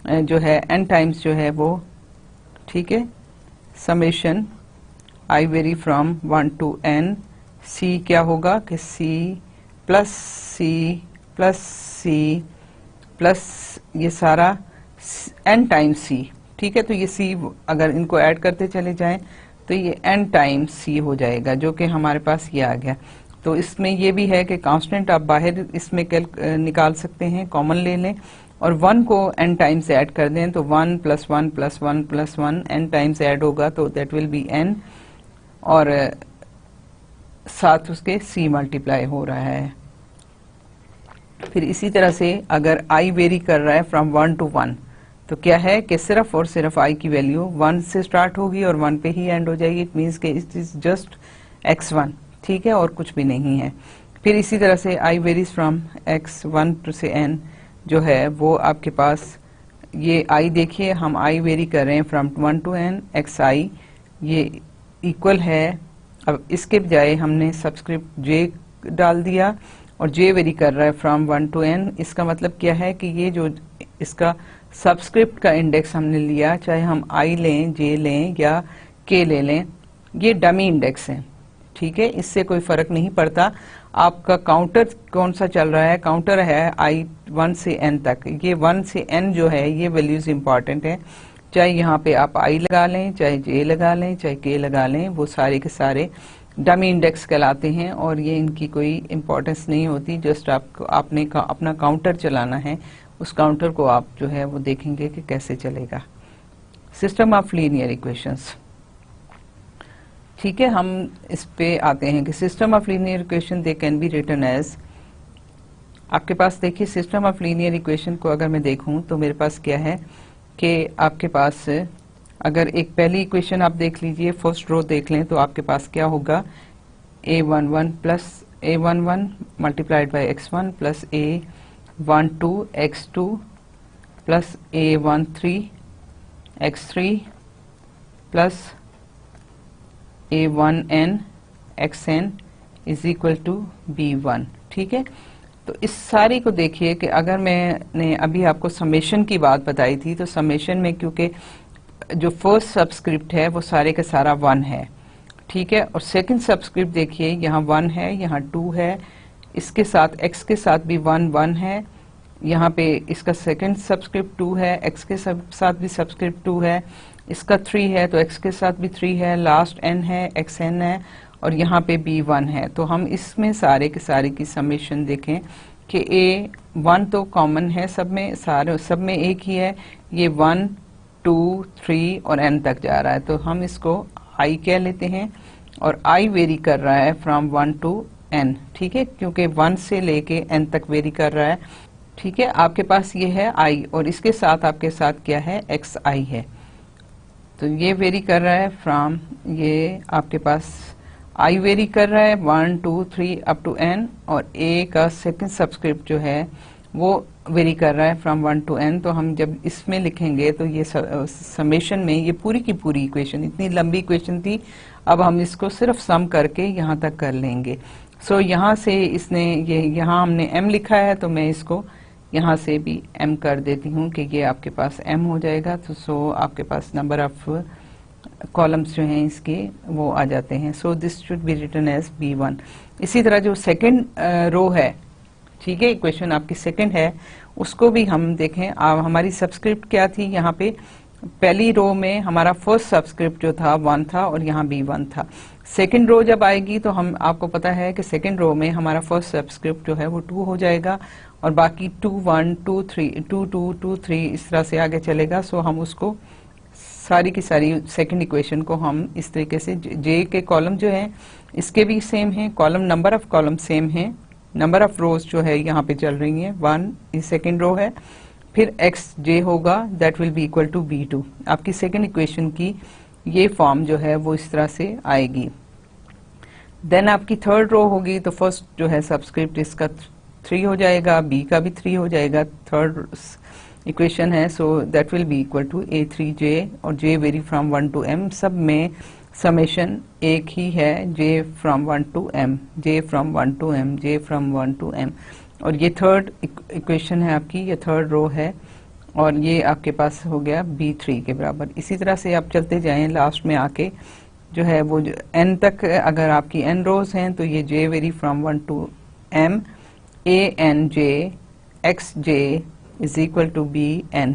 जो है n टाइम्स जो है वो, ठीक है, summation i very from 1 to n, c क्या होगा कि c plus c plus c plus ये सारा n टाइम्स c, ठीक है। तो ये c अगर इनको ऐड करते चले जाएं तो ये n टाइम्स c हो जाएगा, जो कि हमारे पास ये आ गया। तो इसमें ये भी है कि कांस्टेंट आप बाहर इसमें निकाल सकते हैं, कॉमन ले लें और 1 को n टाइम्स ऐड कर दें तो 1 plus 1 plus 1 plus 1 n times add होगा तो दैट विल बी n, और साथ उसके c मल्टीप्लाई हो रहा है। फिर इसी तरह से अगर i वेरी कर रहा है फ्रॉम 1 to 1 तो क्या है कि सिर्फ और सिर्फ i की वैल्यू 1 से स्टार्ट होगी और 1 पे ही एंड हो जाएगी। इट मीन्स कि इट इज जस्ट x1, ठीक है, और कुछ भी नहीं है। फिर इसी तरह से i वेरीज फ्रॉम x1 से n जो है वो आपके पास ये i देखिए हम i वेरी कर रहे हैं फ्रॉम 1 to n, xi ये इक्वल है, अब इसके बजाय हमने सबस्क्रिप्ट j डाल दिया और j वेरी कर रहा है फ्रॉम 1 to n। इसका मतलब क्या है कि ये जो इसका सब्सक्रिप्ट का इंडेक्स हमने लिया, चाहे हम i लें, j लें या k ले लें, ये डमी इंडेक्स है, ठीक है, इससे कोई फर्क नहीं पड़ता आपका काउंटर कौन सा चल रहा है। काउंटर है i 1 से n तक, ये 1 से n जो है ये वैल्यूज इंपॉर्टेंट है, चाहे यहाँ पे आप i लगा लें, चाहे j लगा लें, चाहे k लगा लें, वो सारे के सारे डमी इंडेक्स कहलाते हैं और ये इनकी कोई इम्पोर्टेंस नहीं होती। जस्ट आपको आपने अपना काउंटर चलाना है, उस काउंटर को आप जो है वो देखेंगे कि कैसे चलेगा। सिस्टम ऑफ लीनियर इक्वेशंस, ठीक है, हम इस पे आते हैं कि system of linear equation they can be written as, आपके पास देखिए सिस्टम ऑफ लीनियर इक्वेशन को अगर मैं देखूं तो मेरे पास क्या है कि आपके पास अगर एक पहली इक्वेशन आप देख लीजिए, फर्स्ट रो देख लें तो आपके पास क्या होगा, a11 plus a11 multiplied by x1 plus a12 x2 plus a13 x3 plus a1n xn is equal to b1। ठीक है, तो इस सारी को देखिए कि अगर मैंने अभी आपको समेशन की बात बताई थी, तो समेशन में क्योंकि जो फर्स्ट सबस्क्रिप्ट है वो सारे का सारा 1 है, ठीक है, और सेकंड सबस्क्रिप्ट देखिए यहाँ 1 है, यहाँ 2 है, इसके साथ x के साथ भी 1 1 है, यहाँ पे इसका सेकंड सबस्क्रिप्ट 2 है, x के साथ भी सबस्क्रिप्ट 2 है, इसका 3 है तो x के साथ भी 3 है, लास्ट n है, xn है, और यहाँ पे b1 है। तो हम इसमें सारे के सारे की समेशन देखें कि a1 तो कॉमन है सब में, सारे सब में एक ही है, ये 1 2 3 और n तक जा रहा है, तो हम इसको i कह लेते हैं, और i वेरी कर रहा है फ्रॉम 1 टू n, ठीक है, क्योंकि 1 से लेके n तक वेरी कर रहा है। ठीक है, आपके पास ये है i और इसके साथ आपके साथ क्या है, xi है, तो ये वेरी कर रहा है फ्रॉम, ये आपके पास i वेरी कर रहा है 1 2 3 अप टू n, और a का सेकंड सबस्क्रिप्ट जो है वो वेरी कर रहा है फ्रॉम 1 टू n। तो हम जब इसमें लिखेंगे तो ये समेशन में ये पूरी की पूरी इक्वेशन, इतनी लंबी इक्वेशन थी, अब हम इसको सिर्फ सम करके यहाँ तक कर लेंगे। सो यहाँ से इसने ये यहाँ हमने m लिखा है, तो मैं इसको यहाँ से भी m कर देती हूँ कि ये आपके पास m हो जाएगा। तो सो आपके पास नंबर ऑफ कॉलम्स जो हैं इसके वो आ जाते हैं। So this should be written as b1। इसी तरह जो सेकंड रो है, ठीक है, इक्वेशन आपकी सेकंड है, उसको भी हम देखें। हमारी सबस्क्रिप्ट क्या थी, यहाँ पे पहली रो में हमारा फर्स्ट सबस्क्रिप्ट जो था 1 था और यहाँ b1 था। सेकंड रो जब आएगी तो हम, आपको पता है कि सेकंड रो में हमारा फर्स्ट सबस्क्रिप्ट जो है वो 2 हो जाएगा, और बाकी 2 1 2 3 2 2 2 3 इस तरह से आगे चलेगा। सो हम उसको सारी की सारी सेकंड इक्वेशन को हम इस तरीके से, जे के कॉलम जो है इसके भी सेम है, column number of column same है, नंबर ऑफ रोज जो है यहाँ पे चल रही है 1, ये सेकंड रो है, फिर एक्स जे होगा that will be equal to b2। आपकी सेकंड इक्वेशन की ये फॉर्म जो है वो इस तरह से आएगी। देन आपकी थर्ड रो होगी, तो फर्स्ट जो है सबस्क्रिप्ट इसका 3 हो जाएगा, b का भी 3 हो जाएगा, थर्ड इक्वेशन है। So that will be equal to a3j, और j vary from 1 to m, सब में समेशन एक ही है, j from 1 to m, j from 1 to m, j from 1 to m। और ये थर्ड इक्वेशन है आपकी, ये थर्ड रो है, और ये आपके पास हो गया b3 के बराबर। इसी तरह से आप चलते जाएं, लास्ट में आके जो है वो n तक, अगर आपकी n रोज हैं तो ये j vary from 1 to m, a n j x j is equal to be n.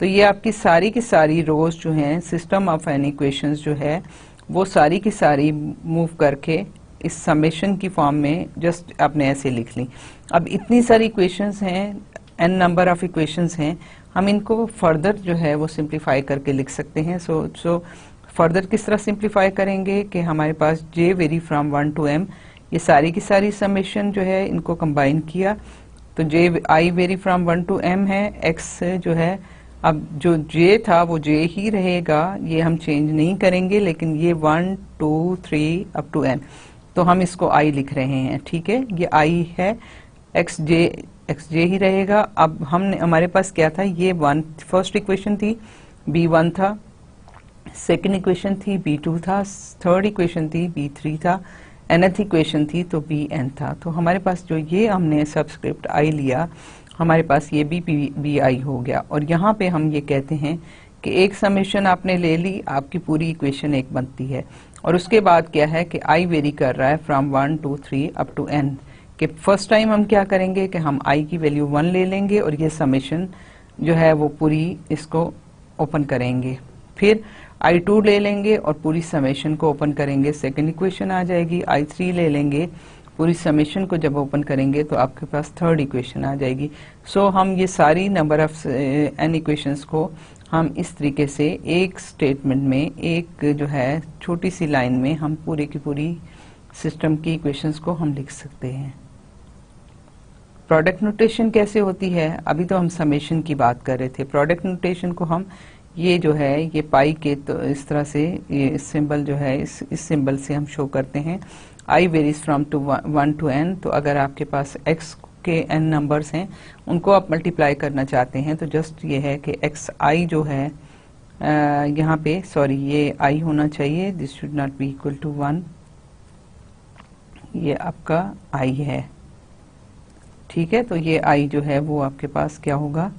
तो ये आपकी सारी की सारी रोज जो हैं सिस्टम ऑफ एन इक्वेशंस जो है वो सारी की सारी मूव करके इस समेशन की फॉर्म में जस्ट आपने ऐसे लिख ली। अब इतनी सारी इक्वेशंस हैं, एन नंबर ऑफ इक्वेशंस हैं, हम इनको फर्दर जो है वो सिंप्लीफाई करके लिख सकते हैं। सो फर्दर किस तरह सिंप्लीफाई करेंगे कि हमारे पास जे वेरी फ्रॉम 1 टू m, ये सारी की सारी समेशन जो है इनको कंबाइन किया, तो j i vary from 1 to m है, x जो है, अब जो j था वो j ही रहेगा, ये हम चेंज नहीं करेंगे, लेकिन ये 1 2 3 अप टू n, तो हम इसको i लिख रहे हैं, ठीक है, ये i है, x j ही रहेगा। अब हमने, हमारे पास क्या था, ये फर्स्ट इक्वेशन थी b1 था, सेकेंड इक्वेशन थी b2 था, थर्ड इक्वेशन थी b3 था, nth इक्वेशन थी तो bn था। तो हमारे पास जो ये हमने सबस्क्रिप्ट i लिया, हमारे पास ये भी bi हो गया, और यहाँ पे हम ये कहते हैं कि एक समेशन आपने ले ली, आपकी पूरी इक्वेशन एक बनती है। और उसके बाद क्या है कि i वेरी कर रहा है फ्रॉम 1 2 3 अप टू n, कि फर्स्ट टाइम हम क्या करेंगे कि हम i की वैल्यू 1 ले लेंगे और ये समेशन जो है वो पूरी इसको ओपन करेंगे, फिर i2 ले लेंगे और पूरी समेशन को ओपन करेंगे, सेकंड इक्वेशन आ जाएगी, i3 ले लेंगे, पूरी समेशन को जब ओपन करेंगे तो आपके पास थर्ड इक्वेशन आ जाएगी। सो हम ये सारी नंबर ऑफ n इक्वेशंस को हम इस तरीके से एक स्टेटमेंट में, एक जो है छोटी सी लाइन में, हम पूरी की पूरी सिस्टम की इक्वेशंस को हम लिख सकते हैं। प्रोडक्ट नोटेशन कैसे होती है, अभी तो हम समेशन की बात कर रहे थे। प्रोडक्ट नोटेशन को हम, ये जो है ये पाई के, तो इस तरह से ये सिंबल जो है इस सिंबल से हम शो करते हैं। i varies from 1 to n, तो अगर आपके पास x के n नंबर्स हैं, उनको आप मल्टीप्लाई करना चाहते हैं, तो जस्ट ये है कि xi जो है यहाँ पे सॉरी ये आई होना चाहिए, this should not be equal to 1, ये आपका आई है, ठीक है। तो ये आई जो है वो आपके पास क्या होगा,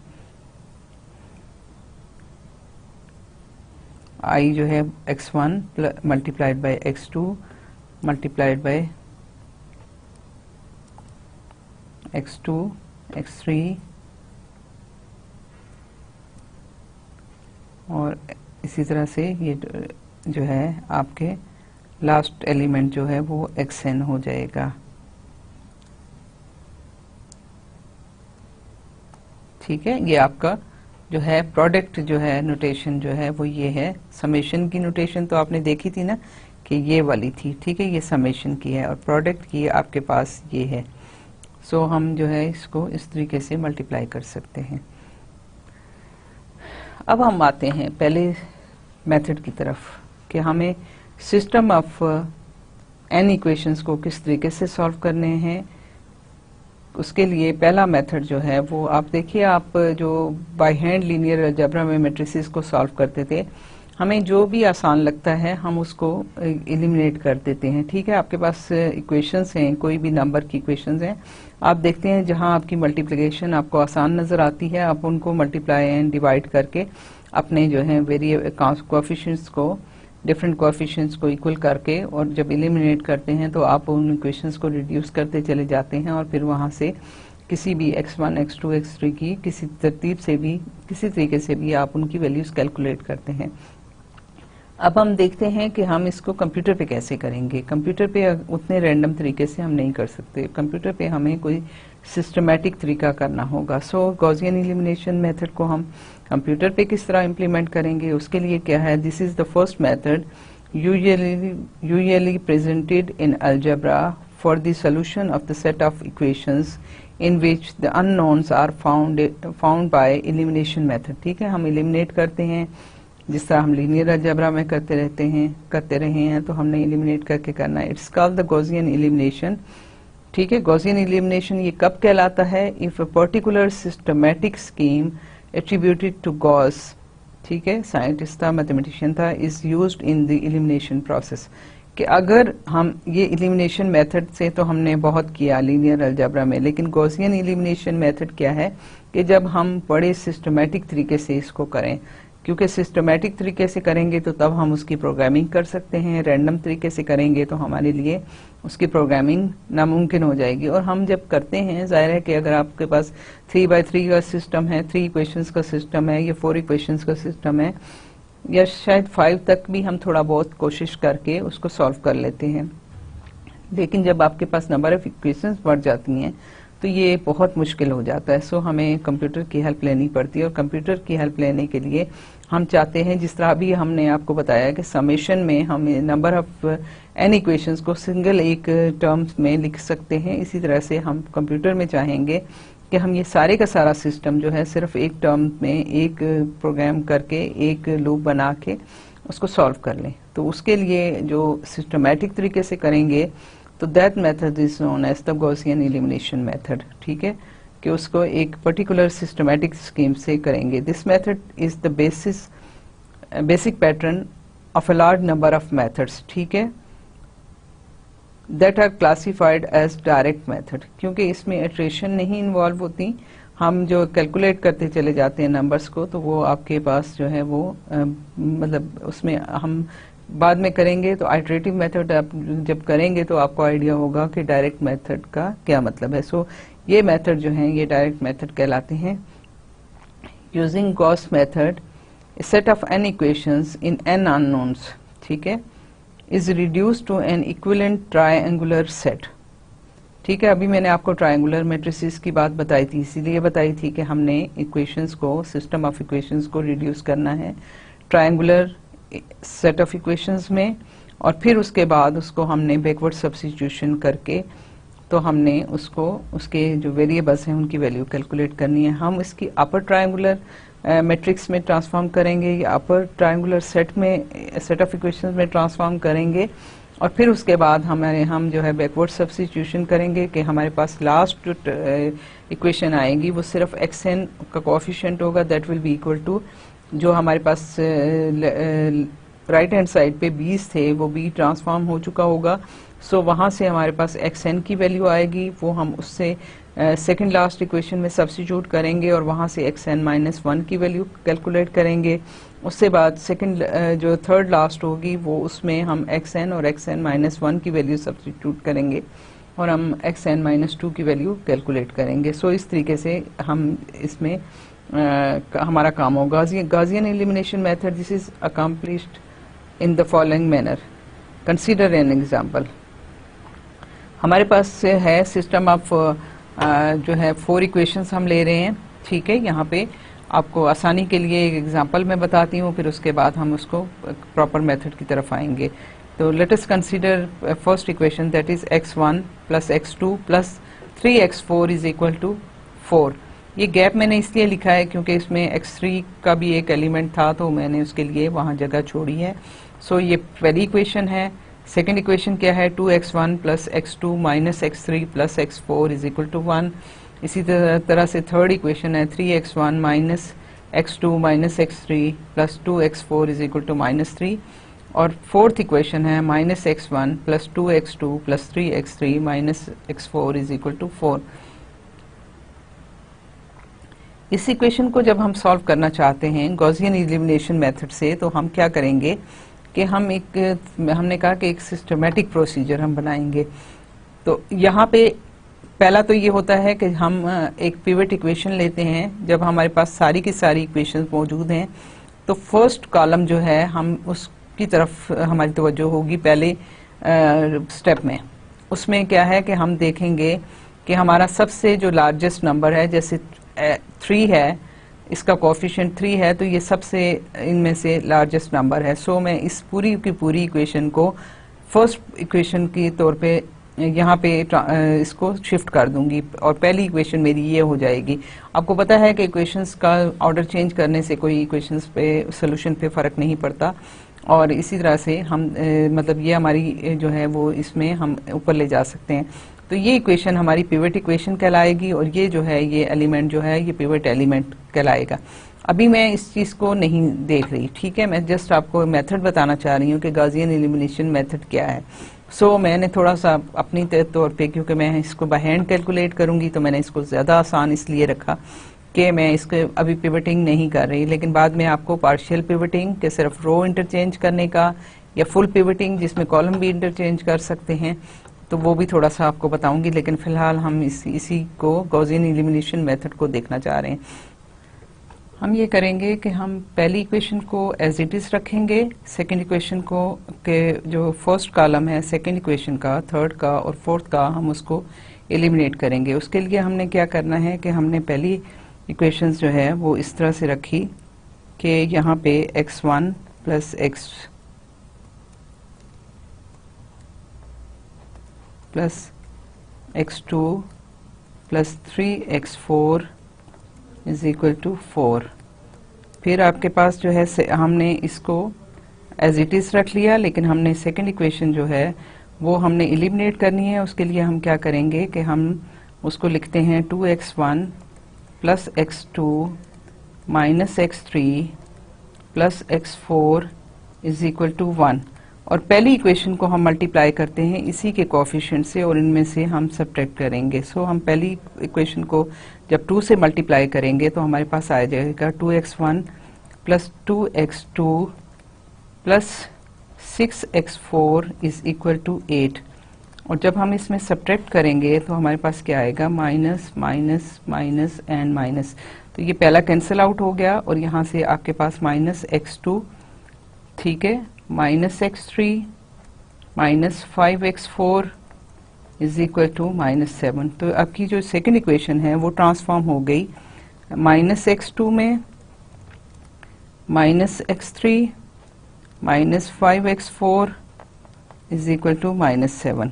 आई जो है x1 multiplied by x2 multiplied by x2 x3 और इसी तरह से ये जो है आपके लास्ट एलिमेंट जो है वो xn हो जाएगा, ठीक है। ये आपका जो है प्रोडक्ट जो है नोटेशन जो है वो ये है। समेशन की नोटेशन तो आपने देखी थी ना कि ये वाली थी, ठीक है, ये समेशन की है और प्रोडक्ट की आपके पास ये है। सो हम जो है इसको इस तरीके से मल्टीप्लाई कर सकते हैं। अब हम आते हैं पहले मेथड की तरफ कि हमें सिस्टम ऑफ n इक्वेशंस को किस तरीके से सॉल्व करने हैं। उसके लिए पहला मेथड जो है वो आप देखिए, आप जो बाय हैंड लीनियर अलजेब्रा में मैट्रिसेस को सॉल्व करते थे, हमें जो भी आसान लगता है हम उसको एलिमिनेट कर देते हैं, ठीक है। आपके पास इक्वेशंस हैं, कोई भी नंबर की इक्वेशंस हैं, आप देखते हैं जहां आपकी मल्टीप्लिकेशन आपको आसान नजर आती है, आप उनको मल्टीप्लाई एंड डिवाइड करके अपने जो है वेरिएबल कोएफिशिएंट्स को, डिफरेंट कोएफिशिएंट्स को इक्वल करके और जब एलिमिनेट करते हैं तो आप उन इक्वेशंस को रिड्यूस करते चले जाते हैं और फिर वहां से किसी भी x1 x2 x3 की किसी तरतीब से भी, किसी तरीके से भी आप उनकी वैल्यूज कैलकुलेट करते हैं। अब हम देखते हैं कि हम इसको कंप्यूटर पे कैसे करेंगे। कंप्यूटर पे उतने रैंडम तरीके से हम नहीं कर सकते, कंप्यूटर पे हमें कोई सिस्टमैटिक तरीका करना होगा। सो गॉसियन एलिमिनेशन मेथड को हम कंप्यूटर पे किस तरह इम्प्लीमेंट करेंगे, उसके लिए क्या है, this is the first method usually presented in algebra for the solution of the set of equations in which the unknowns are found by elimination method, ठीक है। हम एलिमिनेट करते हैं जिस तरह हम लीनियर अलजेब्रा में करते रहे हैं, तो हमने एलिमिनेट करके करना है। It's called the Gaussian elimination, ठीक है। गॉसियन एलिमिनेशन ये कब कहलाता है, if a particular systematic scheme attributed to Gauss, ठीक है, साइंटिस्ट था, मैथमेटिशियन था, is used in the elimination process, कि अगर हम ये एलिमिनेशन मेथड से तो हमने बहुत किया लीनियर अलजेब्रा में, लेकिन गॉसियन एलिमिनेशन मेथड क्या है कि जब हम बड़े सिस्टमैटिक तरीके से इसको करें, क्योंकि सिस्टमैटिक तरीके से करेंगे तो तब हम उसकी प्रोग्रामिंग कर सकते हैं, रैंडम तरीके से करेंगे तो हमारे लिए उसकी प्रोग्रामिंग नामुमकिन हो जाएगी। और हम जब करते हैं, जाहिर है कि अगर आपके पास 3x3 का सिस्टम है, 3 इक्वेशंस का सिस्टम है, या 4 इक्वेशंस का सिस्टम है, या शायद 5 तक भी हम थोड़ा बहुत कोशिश करके उसको सॉल्व कर लेते हैं, लेकिन जब आपके पास नंबर ऑफ इक्वेशंस बढ़ जाती हैं तो ये बहुत मुश्किल हो जाता है। सो हमें कंप्यूटर की हेल्प लेनी पड़ती है, और कंप्यूटर की हेल्प लेने के लिए हम चाहते हैं, जिस तरह अभी हमने आपको बताया कि समेशन में हम नंबर ऑफ n इक्वेशंस को सिंगल एक टर्म्स में लिख सकते हैं, इसी तरह से हम कंप्यूटर में चाहेंगे कि हम ये सारे का सारा सिस्टम जो है सिर्फ एक टर्म में एक प्रोग्राम करके, एक लूप बना के उसको सॉल्व कर लें। तो उसके लिए जो सिस्टमैटिक तरीके से करेंगे तो that method is known as the Gaussian elimination method, ठीक है, कि उसको एक पर्टिकुलर सिस्टमैटिक स्कीम से करेंगे। This method is the basic pattern of a large number of methods, ठीक है, that are classified as direct method, क्योंकि इसमें इटरेशन नहीं इन्वॉल्व होती, हम जो कैलकुलेट करते चले जाते हैं नंबर्स को, तो वो आपके पास जो है वो मतलब उसमें हम बाद में करेंगे। तो आइटरेटिव मेथड आप जब करेंगे तो आपको आइडिया होगा कि डायरेक्ट मेथड का क्या मतलब है। सो ये मेथड जो है ये डायरेक्ट मेथड कहलाते हैं। Using Gauss method set of n equations in n unknowns, ठीक है, is reduced to an equivalent triangular set, ठीक है। अभी मैंने आपको ट्रायंगुलर मैट्रिसेस की बात बताई थी, इसीलिए बताई थी कि हमने इक्वेशंस को, सिस्टम ऑफ इक्वेशंस को रिड्यूस करना है ट्रायंगुलर सेट ऑफ इक्वेशंस में, और फिर उसके बाद उसको हमने बैकवर्ड सब्स्टिट्यूशन करके तो हमने उसको, उसके जो वेरिएबल्स हैं उनकी वैल्यू कैलकुलेट करनी है। हम इसकी अपर ट्रायंगुलर मैट्रिक्स में ट्रांसफॉर्म करेंगे, या अपर ट्रायंगुलर सेट में, सेट ऑफ इक्वेशंस में ट्रांसफॉर्म करेंगे, और फिर उसके बाद हम जो है बैकवर्ड सब्स्टिट्यूशन करेंगे कि हमारे पास लास्ट जो इक्वेशन आएगी वो सिर्फ xn का कोएफिशिएंट होगा, that will be equal to जो हमारे पास राइट हैंड साइड पे 20 थे वो b ट्रांसफॉर्म हो चुका होगा। सो वहां से हमारे पास xn की वैल्यू आएगी, वो हम उससे सेकंड लास्ट इक्वेशन में सब्स्टिट्यूट करेंगे और वहां से xn माइनस 1 की वैल्यू कैलकुलेट करेंगे। उसके बाद सेकंड जो थर्ड लास्ट होगी वो उसमें हम xn और xn माइनस 1 की वैल्यू सब्स्टिट्यूट करेंगे और हम xn माइनस 2 की वैल्यू कैलकुलेट करेंगे। सो इस तरीके से हम इसमें हमारा काम होगा। Gaussian elimination method, this is accomplished in the following manner. Consider an example. हमारे पास है सिस्टम ऑफ जो है 4 इक्वेशंस हम ले रहे हैं, ठीक है। यहाँ पे आपको आसानी के लिए एक एग्जांपल मैं बताती हूँ, फिर उसके बाद हम उसको प्रॉपर मेथड की तरफ आएंगे। तो let us consider first equation, that is x1 plus x2 plus 3x4 is equal to 4। ये गैप मैंने इसलिए लिखा है क्योंकि इसमें x3 का भी एक एलिमेंट था, तो मैंने उसके लिए वहाँ जगह छोड़ी है। सो ये पहली इक्वेशन है। सेकेंड इक्वेशन क्या है, 2x1 plus x2 minus x3 plus x4 is equal to 1। इसी तरह से थर्ड इक्वेशन है 3x1 minus x2 minus x3 plus 2x4 is equal to minus 3। और फोर्थ इक्वेशन है minus x1 plus 2x2 plus 3x3 minus x4 is equal to 4। इस equation को जब हम सॉल्व करना चाहते हैं गॉसियन एलिमिनेशन मेथड से, तो हम क्या करेंगे कि हमने कहा कि एक सिस्टमैटिक प्रोसीजर हम बनाएंगे। तो यहाँ पे पहला तो ये होता है कि हम एक पिवट इक्वेशन लेते हैं। जब हमारे पास सारी की सारी इक्वेशंस मौजूद हैं तो फर्स्ट कॉलम जो है हम उसकी तरफ हमारी तवज्जो होगी पहले स्टेप में। उसमें क्या है कि हम देखेंगे कि हमारा सबसे जो लार्जेस्ट नंबर है, जैसे 3 है, इसका कोएफिशिएंट 3 है, तो ये सबसे इनमें से लार्जेस्ट नंबर है। सो मैं इस पूरी की पूरी इक्वेशन को फर्स्ट इक्वेशन के तौर पे यहाँ पे इसको शिफ्ट कर दूंगी और पहली इक्वेशन मेरी ये हो जाएगी। आपको पता है कि इक्वेशंस का ऑर्डर चेंज करने से कोई इक्वेशंस पे सोल्यूशन पे फर्क नहीं पड़ता, और इसी तरह से हम मतलब ये हमारी जो है वो इसमें हम ऊपर ले जा सकते हैं। तो ये इक्वेशन हमारी पिवट इक्वेशन कहलाएगी और ये जो है ये एलिमेंट जो है ये पिवट एलिमेंट कहलाएगा। अभी मैं इस चीज को नहीं देख रही, ठीक है, मैं जस्ट आपको मेथड बताना चाह रही हूँ कि गॉसियन एलिमिनेशन मेथड क्या है। सो मैंने थोड़ा सा अपनी तौर पे, क्योंकि मैं इसको बाय हैंड कैलकुलेट करूंगी तो मैंने इसको ज्यादा आसान इसलिए रखा कि मैं इसको अभी पिवटिंग नहीं कर रही, लेकिन बाद में आपको पार्शियल पिवटिंग के सिर्फ रो इंटरचेंज करने का या फुल पिवटिंग जिसमें कॉलम भी इंटरचेंज कर सकते हैं, तो वो भी थोड़ा सा आपको बताऊंगी। लेकिन फिलहाल हम इसी को गॉसियन एलिमिनेशन मेथड को देखना चाह रहे हैं। हम ये करेंगे कि हम पहली इक्वेशन को एज इट इज रखेंगे, सेकंड इक्वेशन को के जो फर्स्ट कॉलम है सेकंड इक्वेशन का, थर्ड का और फोर्थ का हम उसको एलिमिनेट करेंगे। उसके लिए हमने क्या करना है कि हमने पहली इक्वेशंस जो है वो इस तरह से रखी कि यहाँ पे x1 plus x2 plus 3x4 is equal to 4। फिर आपके पास जो है हमने इसको एज इट इज रख लिया, लेकिन हमने सेकंड इक्वेशन जो है वो हमने एलिमिनेट करनी है। उसके लिए हम क्या करेंगे कि हम उसको लिखते हैं 2x1 plus x2 minus x3 plus x4 is equal to 1। और पहली इक्वेशन को हम मल्टीप्लाई करते हैं इसी के कोएफिशिएंट से और इनमें से हम सब्ट्रैक्ट करेंगे। सो हम पहली इक्वेशन को जब 2 से मल्टीप्लाई करेंगे तो हमारे पास आ जाएगा 2x1 plus 2x2 plus 6x4 is equal to 8। और जब हम इसमें सब्ट्रैक्ट करेंगे तो हमारे पास क्या आएगा, minus minus minus and minus. तो ये पहला कैंसिल आउट हो गया और यहाँ से आपके पास माइनस x2, ठीक है, minus x3 minus 5x4 is equal to minus 7। तो आपकी जो सेकंड इक्वेशन है वो ट्रांसफॉर्म हो गई माइनस x2 में minus x3 minus 5x4 is equal to minus 7।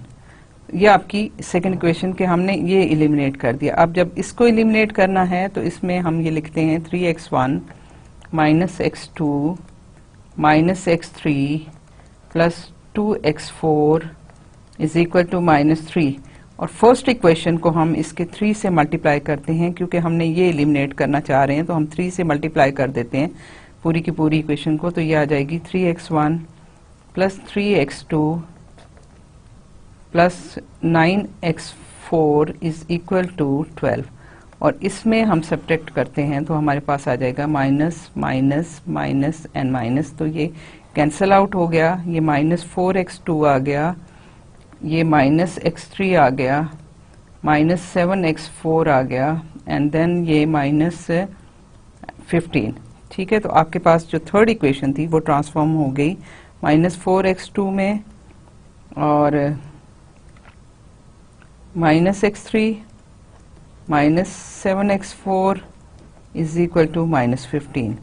ये आपकी सेकंड इक्वेशन के हमने ये एलिमिनेट कर दिया। अब जब इसको एलिमिनेट करना है तो इसमें हम ये लिखते हैं 3x1 minus x2 minus x3 plus 2x4 is equal to minus 3। और फर्स्ट इक्वेशन को हम इसके 3 से मल्टीप्लाई करते हैं, क्योंकि हमने ये एलिमिनेट करना चाह रहे हैं तो हम 3 से मल्टीप्लाई कर देते हैं। पूरी की पूरी इक्वेशन को, तो ये आ जाएगी 3x1 plus 3x2 plus 9x4 is equal to 12। और इसमें हम सब्ट्रैक्ट करते हैं तो हमारे पास आ जाएगा minus minus minus and minus, तो ये कैंसल आउट हो गया। ये माइनस 4x2 आ गया, ये माइनस x3 आ गया, माइनस 7x4 आ गया, एंड देन ये माइनस 15। ठीक है, तो आपके पास जो थर्ड इक्वेशन थी वो ट्रांसफॉर्म हो गई माइनस 4x2 में, और minus x3 minus 7x4 is equal to minus 15।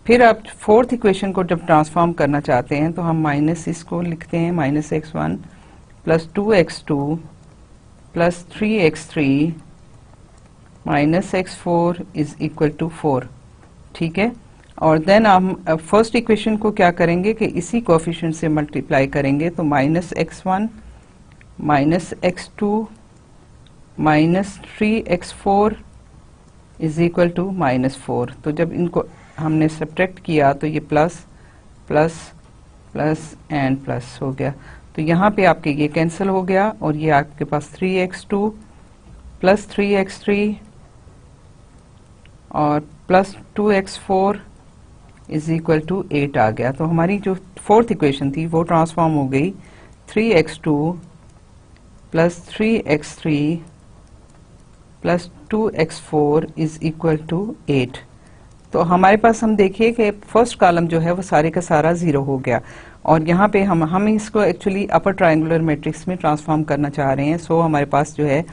फिर आप फोर्थ इक्वेशन को जब ट्रांसफॉर्म करना चाहते हैं तो हम माइनस इसको लिखते हैं minus x1 plus 2x2 plus 3x3 minus x4 is equal to 4। ठीक है, और देन हम फर्स्ट इक्वेशन को क्या करेंगे कि इसी कोएफिशिएंट से मल्टीप्लाई करेंगे, तो minus x1 minus x2 minus 3x4 is equal to minus 4। तो जब इनको हमने सब्ट्रैक्ट किया तो ये plus plus plus and plus हो गया, तो यहाँ पे आपके ये कैंसिल हो गया, और ये आपके पास 3x2 प्लस 3x3 और plus 2x4 is equal to 8 आ गया। तो हमारी जो फोर्थ इक्वेशन थी वो ट्रांसफॉर्म हो गई 3x2 plus 3x3 plus 2x4 is equal to 8। तो हमारे पास हम देखिए कि फर्स्ट कॉलम जो है वो सारे का सारा जीरो हो गया, और यहाँ पे हम इसको एक्चुअली अपर ट्रायंगुलर मैट्रिक्स में ट्रांसफॉर्म करना चाह रहे हैं। सो हमारे पास जो है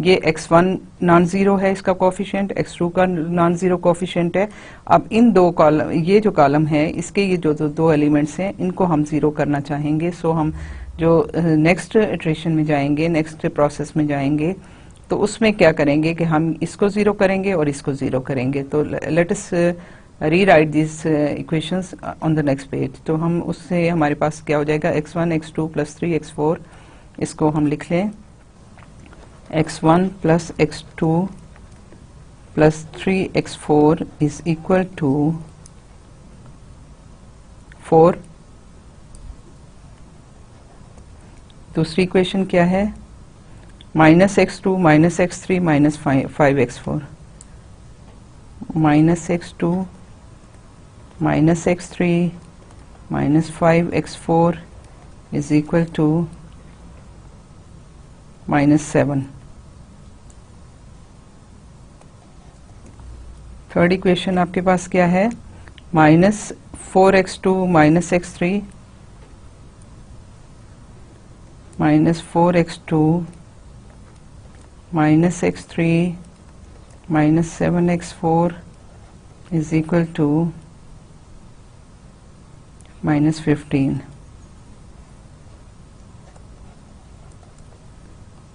ये x1 नॉन जीरो है, इसका कोफिशिएंट, x2 का नॉन जीरो कोफिशिएंट है। अब इन दो कॉलम, ये जो कॉलम है इसके ये जो दो एलिमेंट्स हैं इनको हम जीरो करना चाहेंगे। सो हम जो नेक्स्ट इटरेशन में जाएंगे, नेक्स्ट प्रोसेस में जाएंगे, तो उसमें क्या करेंगे कि हम इसको जीरो करेंगे और इसको जीरो करेंगे। तो let us rewrite this equations on the next page. तो हम उससे हमारे पास क्या हो जाएगा, x1 x2 प्लस 3x4, इसको हम लिख लें x1 plus x2 plus 3x4 is equal to 4। दूसरी इक्वेशन क्या है, minus x2 minus x3 minus 5x4, minus x2 minus x3 minus 5x4 is equal to minus 7। Third equation आपके पास क्या है, minus 4x2 minus x3 minus 4x2 minus x3 minus 7x4 is equal to minus 15।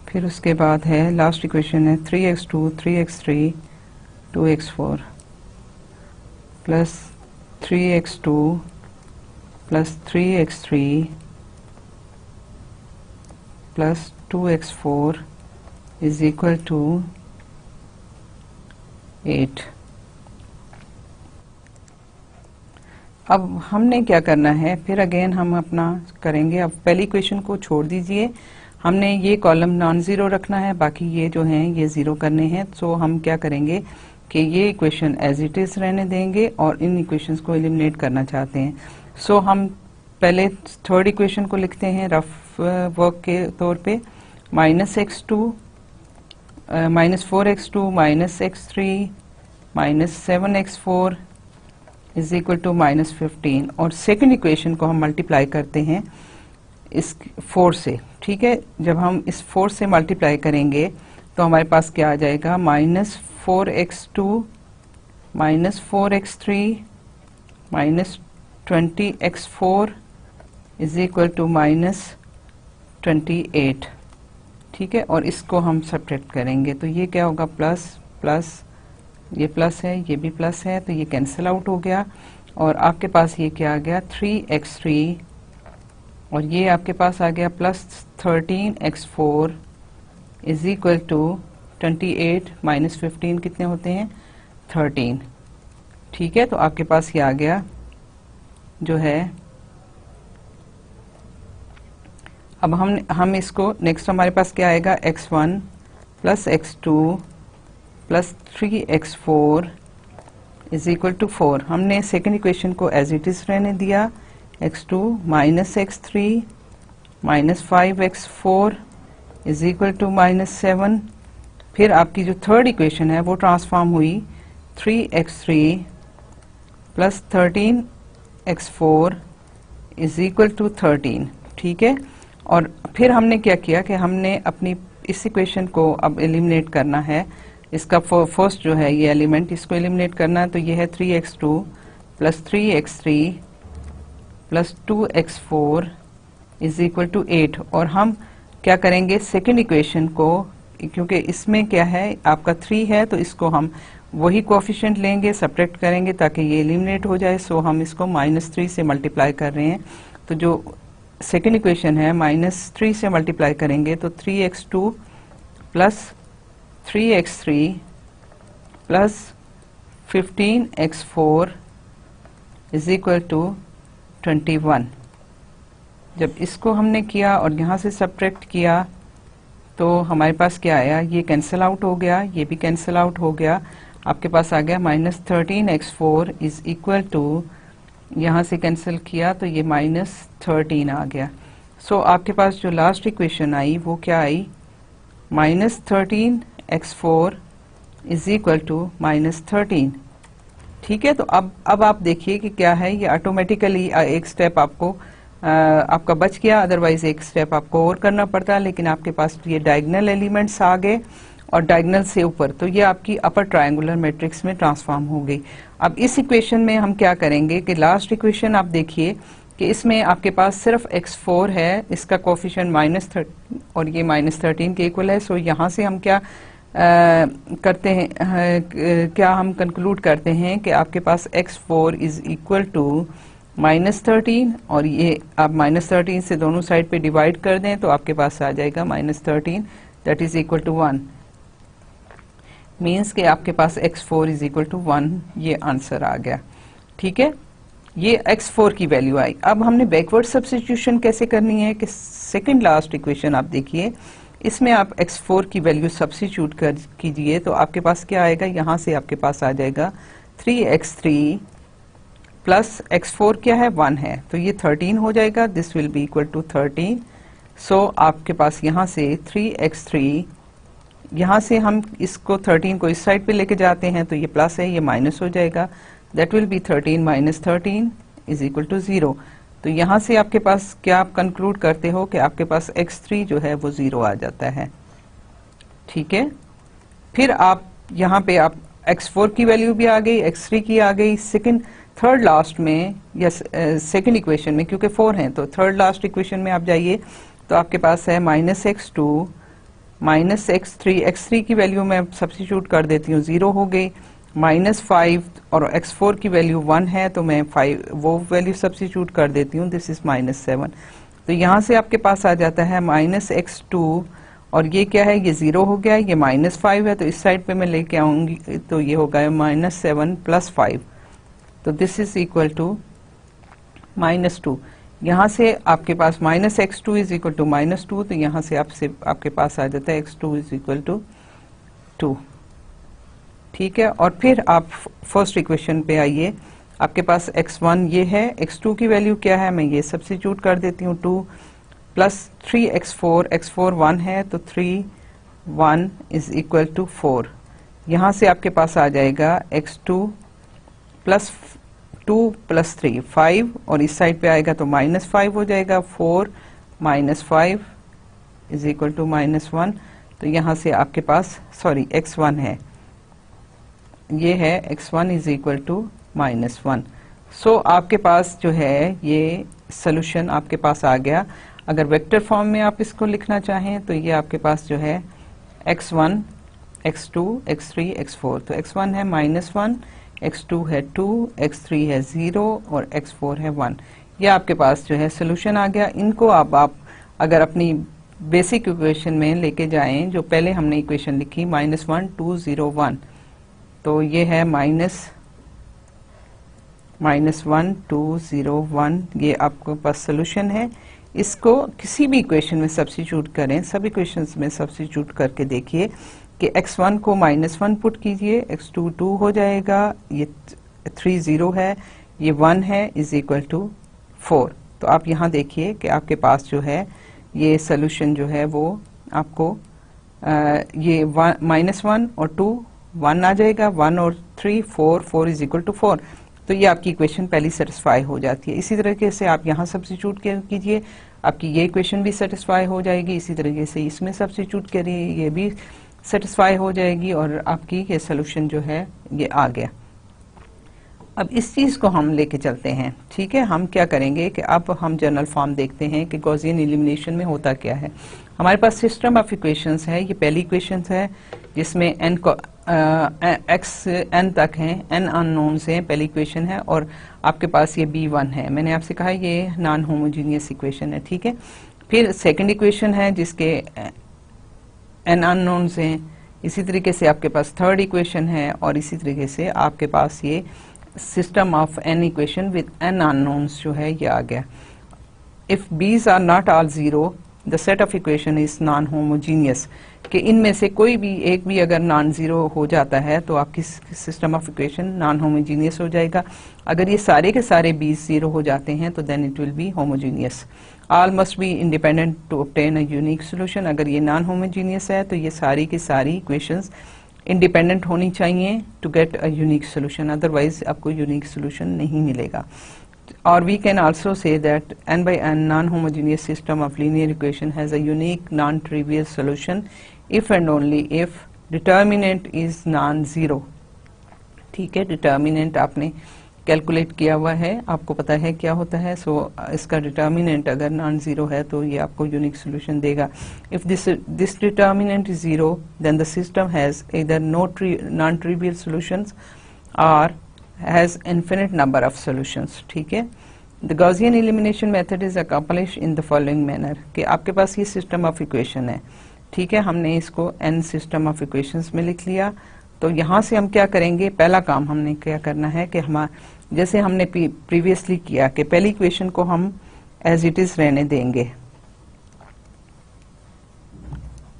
फिर उसके बाद है last equation है 3x2 3x3 2x4 plus 3x2 plus 3x3 plus 2x4 is equal to 8। अब हमने क्या करना है, फिर अगेन हम अपना करेंगे। अब पहली इक्वेशन को छोड़ दीजिए, हमने ये कॉलम नॉन जीरो रखना है, बाकी ये जो हैं ये जीरो करने हैं। सो हम क्या करेंगे कि ये इक्वेशन एज इट इज रहने देंगे और इन इक्वेशंस को एलिमिनेट करना चाहते हैं। सो हम पहले थर्ड इक्वेशन को लिखते हैं रफ वर्क के तौर पे, minus x2 minus 4x2 minus x3 minus 7x4 is equal to minus 15, और सेकंड इक्वेशन को हम मल्टीप्लाई करते हैं इस 4 से। ठीक है, जब हम इस 4 से मल्टीप्लाई करेंगे तो हमारे पास क्या आ जाएगा, minus 4x2 minus 4x3 minus 20x4 is equal to minus 28। ठीक है, और इसको हम सब्ट्रैक्ट करेंगे तो ये क्या होगा, प्लस प्लस, ये प्लस है ये भी प्लस है, तो ये कैंसिल आउट हो गया, और आपके पास ये क्या आ गया 3x3, और ये आपके पास आ गया plus 13x4 is equal to 28 minus 15 कितने होते हैं, 13। ठीक है, तो आपके पास ये आ गया जो है। अब हम इसको नेक्स्ट हमारे पास क्या आएगा, x1 plus x2 plus 3x4 is equal to 4। हमने सेकेंड इक्वेशन को एज इट इज रहने दिया, x2 minus x3 minus 5x4 is equal to -7। फिर आपकी जो थर्ड इक्वेशन है वो ट्रांसफॉर्म हुई 3x3 plus 13x4 is equal to 13। ठीक है, और फिर हमने क्या किया कि हमने अपनी इस इक्वेशन को अब एलिमिनेट करना है। इसका फर्स्ट जो है ये एलिमेंट, इसको एलिमिनेट करना है, तो ये है 3x2 plus 3x3 plus 2x4 is equal to 8। और हम क्या करेंगे, सेकेंड इक्वेशन को, क्योंकि इसमें क्या है आपका 3 है, तो इसको हम वही कोएफिशिएंट लेंगे, सब्ट्रैक्ट करेंगे ताकि ये एलिमिनेट हो जाए। सो हम इसको -3 से मल्टीप्लाई कर रहे हैं। तो जो सेकेंड इक्वेशन है -3 से मल्टीप्लाई करेंगे तो 3x2 plus 3x3 plus 15x4 is equal to 21। जब इसको हमने किया और यहाँ से सब्ट्रैक्ट किया तो हमारे पास क्या आया, ये कैंसिल आउट हो गया, ये भी कैंसिल आउट हो गया। आपके पास आ गया -13x4 इज इक्वल टू, यहाँ से कैंसिल किया तो ये -13 आ गया। सो आपके पास जो लास्ट इक्वेशन आई वो क्या आई, -13x4 इज इक्वल टू -13। ठीक है, तो अब आप देखिए कि क्या है, ये ऑटोमेटिकली एक स्टेप आपको आपका बच गया, अदरवाइज एक स्टेप आपको और करना पड़ता, लेकिन आपके पास ये डायगोनल एलिमेंट्स आ गए और डायगोनल से ऊपर, तो ये आपकी अपर ट्रायंगुलर मैट्रिक्स में ट्रांसफॉर्म हो गई। अब इस इक्वेशन में हम क्या करेंगे कि लास्ट इक्वेशन आप देखिए कि इसमें आपके पास सिर्फ x4 है, इसका कोएफिशिएंट -13 और ये -13 के इक्वल है। सो यहाँ से हम क्या करते हैं, क्या हम कंक्लूड करते हैं कि आपके पास x4 इज इक्वल टू -13, और ये आप -13 से दोनों साइड पे डिवाइड कर दें तो आपके पास आ जाएगा -13 that is equal to 1। Means कि आपके पास x4 इज इक्वल टू 1, ये आंसर आ गया। ठीक है, ये x4 की वैल्यू आई। अब हमने बैकवर्ड सब्स्टिट्यूशन कैसे करनी है कि सेकंड लास्ट इक्वेशन आप देखिए, इसमें आप x4 की वैल्यू सब्स्टिट्यूट कर कीजिए तो आपके पास क्या आएगा, यहाँ से आपके पास आ जाएगा 3x3 प्लस x4 क्या है, 1 है, तो ये 13 हो जाएगा, this will be equal to 13। So आपके पास यहाँ से 3x3, यहाँ से हम इसको 13 को इस साइड पे लेके जाते हैं तो ये प्लस है, ये माइनस हो जाएगा, that will be 13 minus 13 is equal to 0। तो यहाँ से आपके पास क्या आप कंक्लूड करते हो कि आपके पास x3 जो है वो 0 आ जाता है। ठीक है, फिर आप यहाँ पे आप x4 की वैल्यू भी आ गई, x3 की आ गई, थर्ड लास्ट में या सेकेंड इक्वेशन में, क्योंकि 4 हैं तो थर्ड लास्ट इक्वेशन में आप जाइए तो आपके पास है -x2 माइनस x3 की वैल्यू मैं सब्स्टिट्यूट कर देती हूँ, 0 हो गई, -5 और x4 की वैल्यू 1 है तो मैं 5 वो वैल्यू सब्स्टिट्यूट कर देती हूँ, दिस इज -7। तो यहाँ से आपके पास आ जाता है -x2 और ये क्या है, ये 0 हो गया, ये -5 है तो इस साइड पे मैं लेके आऊंगी तो ये होगा -7 प्लस 5, तो दिस इज इक्वल टू -2। यहाँ से आपके पास -x2 इज इक्वल टू -2, तो यहाँ से आपके पास आ जाता है x2 इज इक्वल टू 2। ठीक है, और फिर आप फर्स्ट इक्वेशन पे आइए, आपके पास x1 ये है, x2 की वैल्यू क्या है, मैं ये सब्स्टिट्यूट कर देती हूँ, 2 प्लस 3x4, x4 1 है तो 1 इज इक्वल टू 4। यहाँ से आपके पास आ जाएगा x2 प्लस 2 प्लस 3 5, और इस साइड पे आएगा तो -5 हो जाएगा, 4 माइनस 5 इज इक्वल टू -1। तो यहाँ से आपके पास x1 है, ये है x1 इज इक्वल टू -1। सो आपके पास जो है ये सोल्यूशन आपके पास आ गया। अगर वेक्टर फॉर्म में आप इसको लिखना चाहें तो ये आपके पास जो है x1 x2 x3 x4, तो x1 है -1, x2 है 2, x3 है 0 और x4 है 1। ये आपके पास जो है सोल्यूशन आ गया। इनको आप अगर अपनी बेसिक इक्वेशन में लेके जाएं, जो पहले हमने इक्वेशन लिखी -1 2 0 1, तो ये है -1 2 0 1 ये आपके पास सोल्यूशन है। इसको किसी भी इक्वेशन में सब्स्टिट्यूट करें, सभी इक्वेशंस में सब्स्टिट्यूट करके देखिए कि x1 को -1 पुट कीजिए, x2 2 हो जाएगा, ये 3 0 है, ये 1 है, इज इक्वल टू 4। तो आप यहाँ देखिए कि आपके पास जो है ये सोल्यूशन जो है वो आपको ये -1 और 2 1 आ जाएगा, 1 और 3 4 4 इज इक्वल टू 4। तो ये आपकी इक्वेशन पहली सेटिस्फाई हो जाती है। इसी तरीके से आप यहाँ सब्स्टिट्यूट कीजिए, आपकी ये इक्वेशन भी सेटिस्फाई हो जाएगी। इसी तरीके से इसमें सब्स्टिट्यूट करिए, ये भी सेटिस्फाई हो जाएगी और आपकी ये सोल्यूशन जो है ये आ गया। अब इस चीज को हम लेके चलते हैं, ठीक है। हम क्या करेंगे कि अब हम जनरल फॉर्म देखते हैं कि गॉसियन एलिमिनेशन में होता क्या है। हमारे पास सिस्टम ऑफ इक्वेशंस है, ये पहली इक्वेशंस है जिसमें n को x n तक हैं, n अननोन्स हैं, पहली इक्वेशन है, और आपके पास ये b1 है। मैंने आपसे कहा ये नॉन होमोजीनियस इक्वेशन है, ठीक है। फिर सेकंड इक्वेशन है जिसके n अननोन्स हैं। इसी तरीके से आपके पास थर्ड इक्वेशन है, और इसी तरीके से आपके पास ये system of n equation with n unknowns जो है ये आ गया। If b's are not all zero the set of equation is non homogeneous, कि इनमें से कोई भी एक भी अगर नॉन जीरो हो जाता है तो आपकी system of equation non homogeneous हो जाएगा। अगर ये सारे के सारे बीज जीरो हो जाते हैं तो then it will be homogeneous. All must be independent to obtain a unique solution. अगर ये नॉन होमोजीनियस है तो ये सारी की सारी इक्वेशंस इंडिपेंडेंट होनी चाहिए to get a unique solution, otherwise आपको यूनिक सोल्यूशन नहीं मिलेगा। Or we can also say that n by n non-homogeneous system of linear equation has a unique non-trivial solution if and only if determinant is non-zero। ठीक है, determinant आपने calculate किया हुआ है, आपको पता है क्या होता है। सो इसका determinant अगर non-zero है तो ये आपको unique solution देगा। If this determinant is zero, then the system has either no non-trivial solutions or has infinite number of solutions। ठीक है। The Gaussian elimination method is accomplished in the following manner, कि आपके पास ये system of equation है, ठीक है। हमने इसको n system of equations में लिख लिया। तो यहाँ से हम क्या करेंगे, पहला काम हमने क्या करना है कि जैसे हमने प्रीवियसली किया कि पहली इक्वेशन को हम एज इट इज रहने देंगे,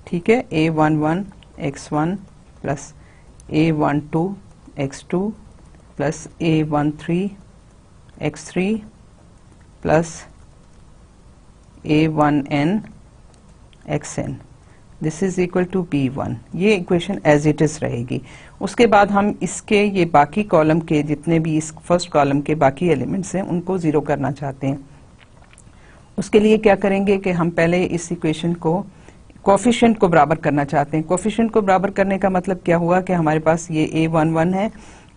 ठीक है। a11 x1 plus a12 x2 plus a13 x3 plus a1n xn, this is equal to b1। ये इक्वेशन एज इट इज रहेगी। उसके बाद हम इसके ये बाकी कॉलम के जितने भी इस फर्स्ट कॉलम के बाकी एलिमेंट्स हैं उनको जीरो करना चाहते हैं। उसके लिए क्या करेंगे कि हम पहले इस इक्वेशन को कोफिशिएंट को बराबर करना चाहते हैं। कोफिशिएंट को बराबर करने का मतलब क्या हुआ कि हमारे पास ये a11 है,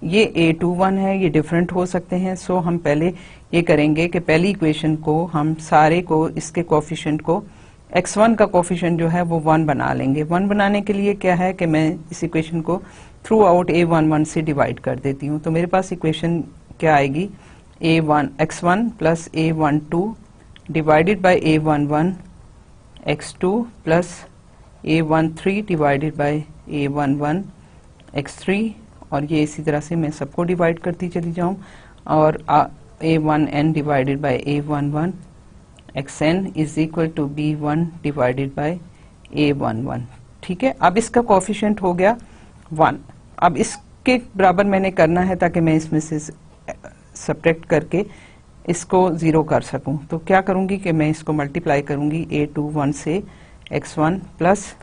ये a21 है, ये डिफरेंट हो सकते हैं। सो हम पहले ये करेंगे कि पहली इक्वेशन को हम सारे को इसके कोफिशिएंट को x1 का कोफिशिएंट जो है वो 1 बना लेंगे। 1 बनाने के लिए क्या है कि मैं इस इक्वेशन को थ्रू आउट a11 से डिवाइड कर देती हूँ। तो मेरे पास इक्वेशन क्या आएगी, x1 plus a12 divided by a11 x2 plus a13 divided by a11 x3, और ये इसी तरह से मैं सबको डिवाइड करती चली जाऊं, और a1n divided by a11 xn is equal to b1 divided by a11। ठीक है, अब इसका कोफिशिएंट हो गया 1। अब इसके बराबर मैंने करना है ताकि मैं इसमें से सब्ट्रैक्ट करके इसको जीरो कर सकूं। तो क्या करूंगी कि मैं इसको मल्टीप्लाई करूंगी a21 से x1 plus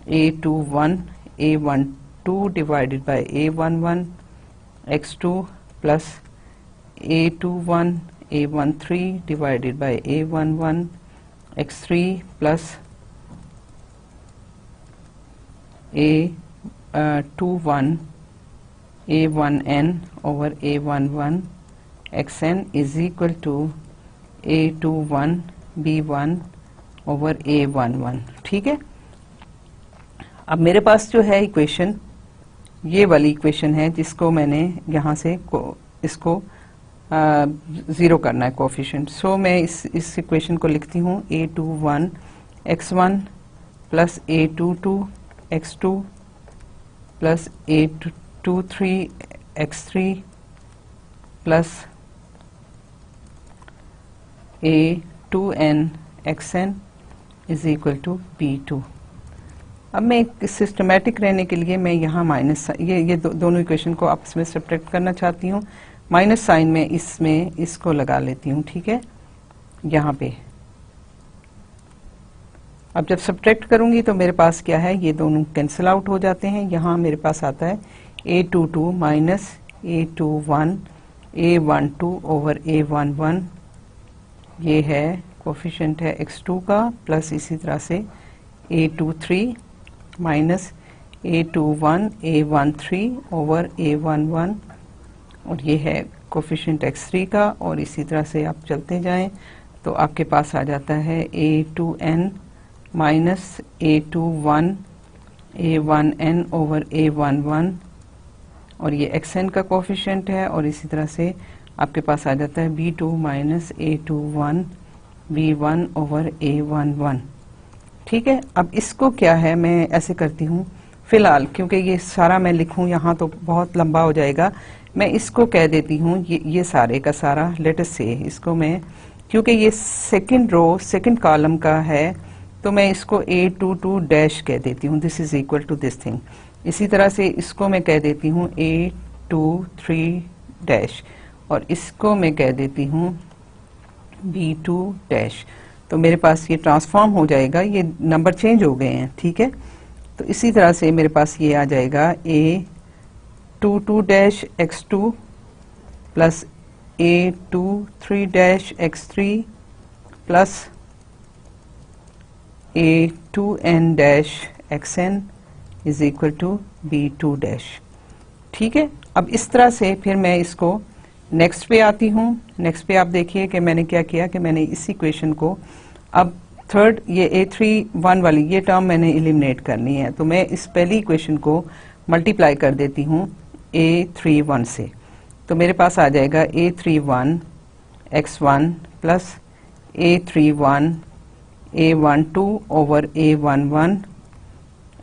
a21 a12 divided by a11 x2 plus a21 a13 divided by a11 x3 plus a21 a1n over a11 xn is equal to a21 b1 over a11। ठीक है, अब मेरे पास जो है इक्वेशन, ये वाली इक्वेशन है जिसको मैंने यहाँ से इसको जीरो करना है कोफिशिएंट। सो मैं इस इक्वेशन को लिखती हूँ a21 x1 plus a22 x2 plus a23 x3 plus A2n xn is equal to B2। अब मैं एक सिस्टमेटिक रहने के लिए मैं यहाँ माइनस ये दोनों इक्वेशन को आपस में सब्ट्रैक्ट करना चाहती हूँ। माइनस साइन में इसमें इसको लगा लेती हूँ, ठीक है, यहाँ पे। अब जब सब्ट्रैक्ट करूंगी तो मेरे पास क्या है, ये दोनों कैंसिल आउट हो जाते हैं। यहाँ मेरे पास आता है A22 minus A21 A12 over A11, ये है कोफिशिएंट है x2 का, प्लस इसी तरह से A23 minus A21 A13 over A11, और ये है कोफिशिएंट x3 का, और इसी तरह से आप चलते जाएं तो आपके पास आ जाता है A2n minus A21 A1n over A11, और ये xn का कोफिशिएंट है, और इसी तरह से आपके पास आ जाता है B2 minus A21 B1 over A11। ठीक है, अब इसको क्या है, मैं ऐसे करती हूँ फिलहाल, क्योंकि ये सारा मैं लिखूँ यहाँ तो बहुत लंबा हो जाएगा, मैं इसको कह देती हूँ ये सारे का सारा लेट्स से इसको मैं, क्योंकि ये सेकंड रो सेकंड कॉलम का है, तो मैं इसको A22 डैश कह देती हूँ, this is equal to this thing. इसी तरह से इसको मैं कह देती हूँ A23 डैश, और इसको मैं कह देती हूँ B2 डैश। तो मेरे पास ये ट्रांसफॉर्म हो जाएगा, ये नंबर चेंज हो गए हैं, ठीक है। तो इसी तरह से मेरे पास ये आ जाएगा A22 dash x2 plus A23 dash x3 plus A2n dash xn is equal to B2 dash. ठीक है, अब इस तरह से फिर मैं इसको नेक्स्ट पे आती हूँ। नेक्स्ट पे आप देखिए कि मैंने क्या किया कि मैंने इस इक्वेशन को अब थर्ड ये A31 वाली ये टर्म मैंने एलिमिनेट करनी है, तो मैं इस पहली इक्वेशन को मल्टीप्लाई कर देती हूँ A31 से। तो मेरे पास आ जाएगा A31 x1 plus A31 A12 over A11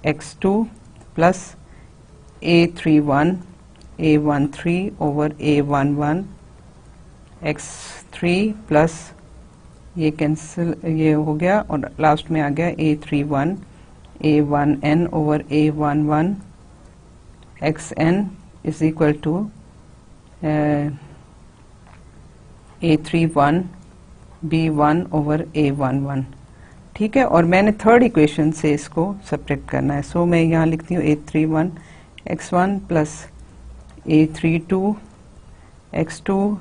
x2 plus A31 A13 over A11 x3 plus ये कैंसिल ये हो गया, और लास्ट में आ गया A31 A1n over A11 xn is equal to A31 B1 over A11। ठीक है, और मैंने थर्ड इक्वेशन से इसको सब्ट्रैक्ट करना है, सो मैं यहाँ लिखती हूँ A31 x1 plus A32 x2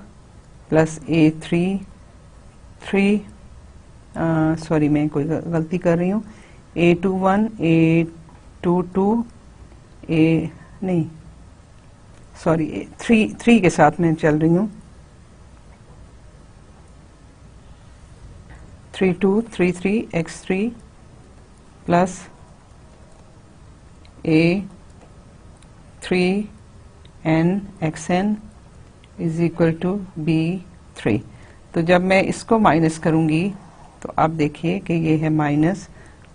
plus A33 sorry मैं कोई गलती कर रही हूँ, A21 A22 नहीं सॉरी 3 के साथ मैं चल रही हूँ, 3233 x3 plus A3n xn is equal to B3। तो जब मैं इसको माइनस करूंगी तो आप देखिए कि ये है माइनस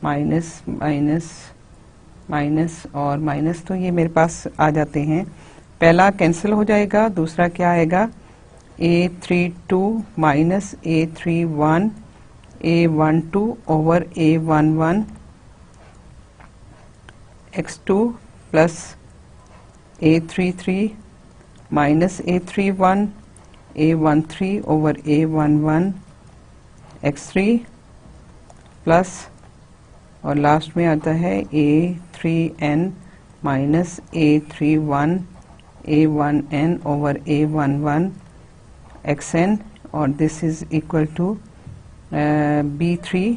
माइनस माइनस माइनस और माइनस, तो ये मेरे पास आ जाते हैं। पहला कैंसिल हो जाएगा, दूसरा क्या आएगा A32 minus A31 A12 over A11 x2 plus A33 minus A31 A13 over A11 x3 plus, और लास्ट में आता है A3n minus A31 A1n over A11 xn, और this is equal to B3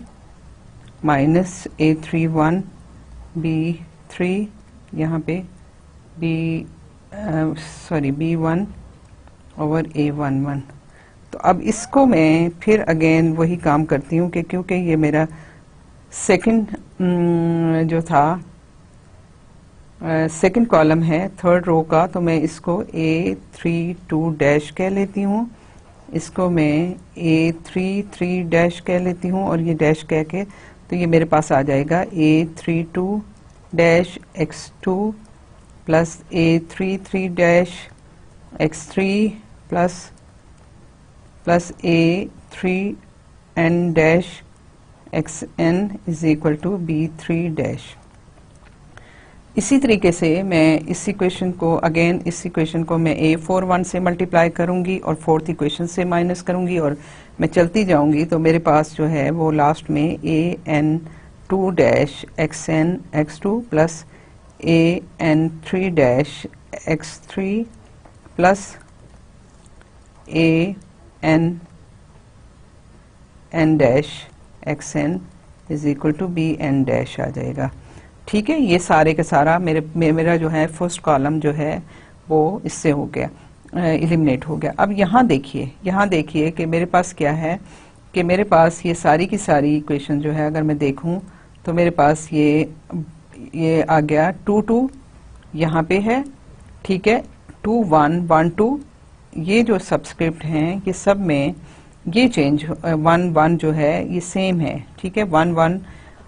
minus A31 B3 यहाँ पे B1 over A11। तो अब इसको मैं फिर अगेन वही काम करती हूँ कि क्योंकि ये मेरा सेकंड जो था सेकंड कॉलम है थर्ड रो का, तो मैं इसको A32 डैश कह लेती हूँ, इसको मैं A33 डैश कह लेती हूँ, और ये डैश कह के तो ये मेरे पास आ जाएगा A32 dash x2 plus A33 dash x3 plus A3n dash xn is equal to B3 dash. इसी तरीके से मैं इस इक्वेशन को अगेन इस इक्वेशन को मैं A41 से मल्टीप्लाई करूंगी और फोर्थ इक्वेशन से माइनस करूंगी और मैं चलती जाऊंगी, तो मेरे पास जो है वो लास्ट में AN2 dash xn x2 plus AN3 dash x3 plus AN dash xn is equal to BN dash आ जाएगा। ठीक है, ये सारे का सारा मेरा जो है फर्स्ट कॉलम जो है वो इससे हो गया, एलिमिनेट हो गया। अब यहाँ देखिए कि मेरे पास क्या है कि मेरे पास ये सारी की सारी इक्वेशन जो है अगर मैं देखूं तो मेरे पास ये आ गया 2 2 यहाँ पे है, ठीक है, 2 1 1 2, ये जो सबस्क्रिप्ट हैं ये सब में ये चेंज 1 1 जो है ये सेम है, ठीक है। 1 1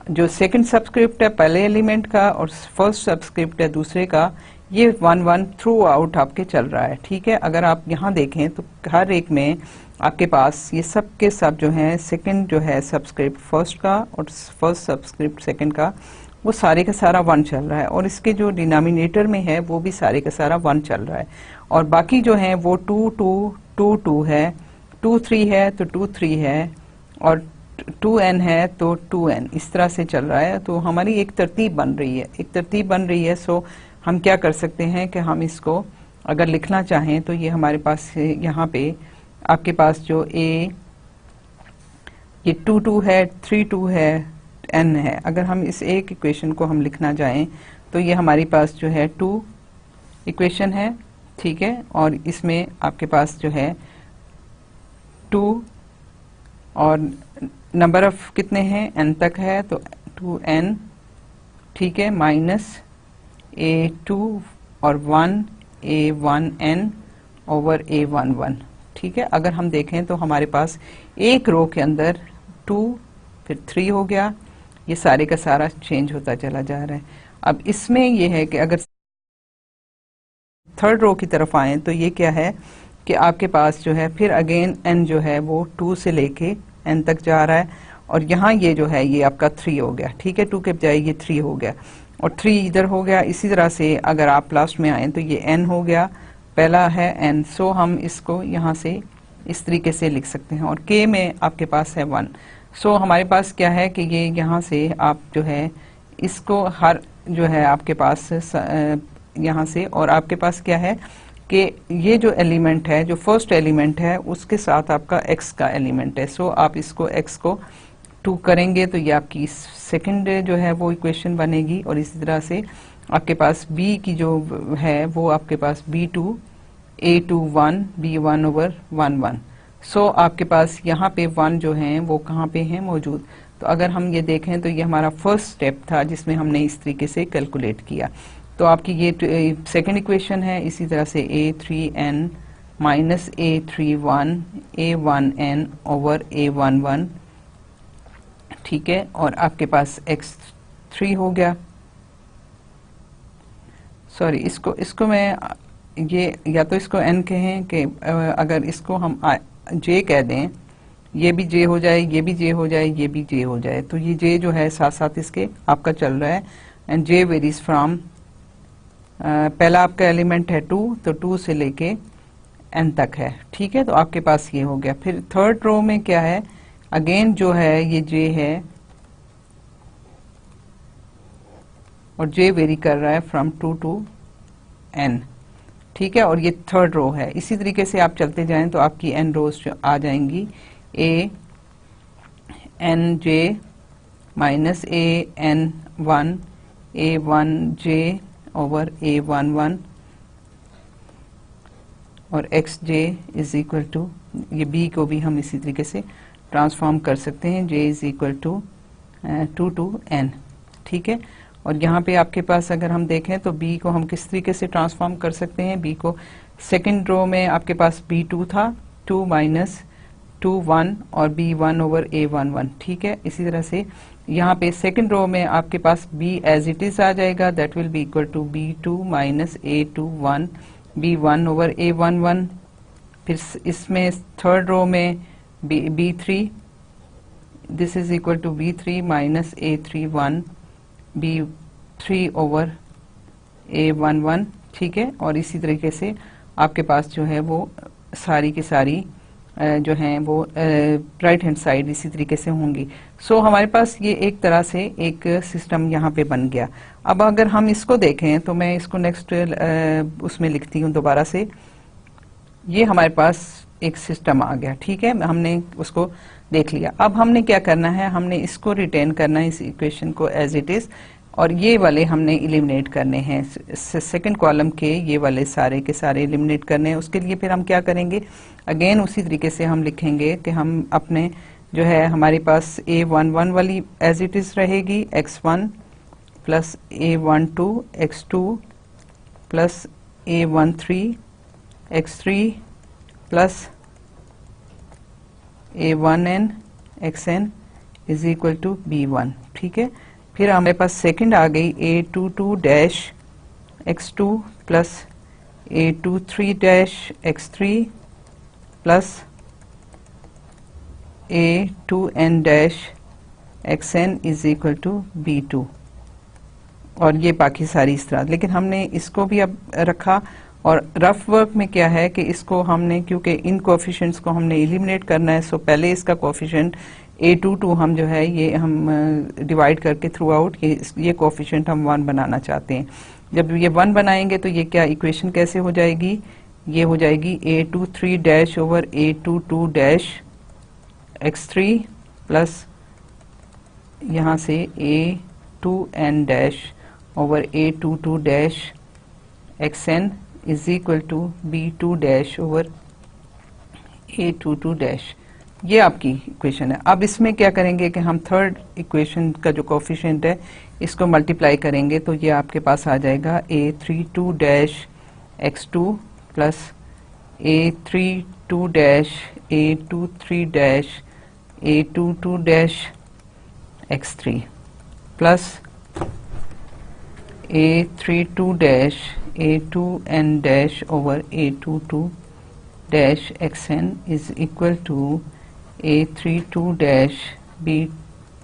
जो सेकंड सबस्क्रिप्ट है पहले एलिमेंट का और फर्स्ट सबस्क्रिप्ट है दूसरे का, ये 1 1 थ्रू आउट आपके चल रहा है, ठीक है। अगर आप यहाँ देखें तो हर एक में आपके पास ये सब के सब जो हैं सेकंड जो है सबस्क्रिप्ट फर्स्ट का और फर्स्ट सबस्क्रिप्ट सेकंड का, वो सारे का सारा 1 चल रहा है और इसके जो डिनोमिनेटर में है वो भी सारे का सारा 1 चल रहा है और बाकी जो है वो 2 2 2 2 है, 2 3 है तो 2 3 है और 2n है तो 2n, इस तरह से चल रहा है। तो हमारी एक तरतीब बन रही है। सो हम क्या कर सकते हैं कि हम इसको अगर लिखना चाहें तो ये हमारे पास यहाँ पे आपके पास जो ये 2 2 है, 3 2 है, n है। अगर हम इस एक इक्वेशन को हम लिखना चाहें तो ये हमारे पास जो है 2 इक्वेशन है, ठीक है, और इसमें आपके पास जो है 2 और नंबर ऑफ कितने हैं n तक है तो 2n, ठीक है, माइनस A2 और 1 A1n ओवर A11, ठीक है। अगर हम देखें तो हमारे पास एक रो के अंदर 2 फिर 3 हो गया, ये सारे का सारा चेंज होता चला जा रहा है। अब इसमें ये है कि अगर थर्ड रो की तरफ आए तो ये क्या है कि आपके पास जो है फिर अगेन n जो है वो 2 से लेके n तक जा रहा है और यहाँ ये जो है ये आपका 3 हो गया, ठीक है, 2 के बजाय ये 3 हो गया और 3 इधर हो गया। इसी तरह से अगर आप लास्ट में आए तो ये n हो गया, पहला है n। सो हम इसको यहाँ से इस तरीके से लिख सकते हैं और k में आपके पास है 1। सो हमारे पास क्या है कि ये यहाँ से आप जो है इसको हर जो है आपके पास यहाँ से, और आपके पास क्या है कि ये जो एलिमेंट है जो फर्स्ट एलिमेंट है उसके साथ आपका x का एलिमेंट है। सो आप इसको x को 2 करेंगे तो ये आपकी सेकंड जो है वो इक्वेशन बनेगी और इसी तरह से आपके पास b की जो है वो आपके पास B2 A2 1 B1 ओवर 1 1। सो आपके पास यहाँ पे 1 जो हैं वो कहाँ पे हैं मौजूद। तो अगर हम ये देखें तो ये हमारा फर्स्ट स्टेप था जिसमें हमने इस तरीके से कैलकुलेट किया। तो आपकी ये सेकंड इक्वेशन है। इसी तरह से A3n minus A31 A1n over A11, ठीक है, और आपके पास x3 हो गया। सॉरी, इसको मैं ये या तो इसको n कहें कि अगर इसको हम j कह दें, ये भी j हो जाए, ये भी j हो जाए, ये भी j हो जाए, तो ये j जो है साथ साथ इसके आपका चल रहा है एंड j वेरीज फ्रॉम पहला आपका एलिमेंट है 2 तो 2 से लेके n तक है, ठीक है। तो आपके पास ये हो गया। फिर थर्ड रो में क्या है, अगेन जो है ये j है और j वेरी कर रहा है फ्रॉम 2 टू n, ठीक है, और ये थर्ड रो है। इसी तरीके से आप चलते जाएं तो आपकी n रोज आ जाएंगी a n j minus a n 1 a 1 j over A11 और xj इज इक्वल टू, ये b को भी हम इसी तरीके से ट्रांसफॉर्म कर सकते हैं, j is equal to 2 to n, ठीक है। और यहाँ पे आपके पास अगर हम देखें तो b को हम किस तरीके से ट्रांसफॉर्म कर सकते हैं। b को सेकंड रो में आपके पास b2 था, 2 माइनस 2 1 और b1 ओवर A11, ठीक है। इसी तरह से यहाँ पे सेकंड रो में आपके पास b एज इट इज आ जाएगा, that will be equal to b2 minus A2 1 b1 over A11, फिर इसमें थर्ड रो में B3, this is equal to B3 minus A31 B3 over A11, ठीक है। और इसी तरीके से आपके पास जो है वो सारी की सारी जो हैं वो राइट हैंड साइड इसी तरीके से होंगी। सो हमारे पास ये एक तरह से एक सिस्टम यहाँ पे बन गया। अब अगर हम इसको देखें तो मैं इसको नेक्स्ट उसमें लिखती हूँ दोबारा से। ये हमारे पास एक सिस्टम आ गया, ठीक है, हमने उसको देख लिया। अब हमने क्या करना है, हमने इसको रिटेन करना है, इस इक्वेशन को एज इट इज, और ये वाले हमने एलिमिनेट करने हैं, सेकंड कॉलम के ये वाले सारे के सारे एलिमिनेट करने हैं। उसके लिए फिर हम क्या करेंगे, अगेन उसी तरीके से हम लिखेंगे कि हम अपने जो है हमारे पास A11 वाली एज इट इज रहेगी, x1 plus A12 x2 plus A13 x3 plus A1n xn is equal to B1, ठीक है। फिर हमारे पास सेकंड आ गई A22 dash x2 plus A23 dash x3 plus A2n dash xn is equal to B2, और ये बाकी सारी इस तरह। लेकिन हमने इसको भी अब रखा, और रफ वर्क में क्या है कि इसको हमने, क्योंकि इन कोफिशिएंट्स को हमने एलिमिनेट करना है, सो पहले इसका कोफिशिएंट A22 हम जो है ये हम डिवाइड करके थ्रू आउट ये कोफिशिएंट हम 1 बनाना चाहते हैं। जब ये 1 बनाएंगे तो ये क्या इक्वेशन कैसे हो जाएगी, ये हो जाएगी A23 dash over A22 dash x3 plus यहाँ से A2n dash over A22 dash xn is equal to B2 dash over A22 dash. ये आपकी इक्वेशन है। अब इसमें क्या करेंगे कि हम थर्ड इक्वेशन का जो कोफिशिएंट है इसको मल्टीप्लाई करेंगे, तो ये आपके पास आ जाएगा A32 dash x2 plus A32 dash A23 dash A22 dash x3 plus A32 dash A2n dash over A22 dash xn is equal to A32 dash B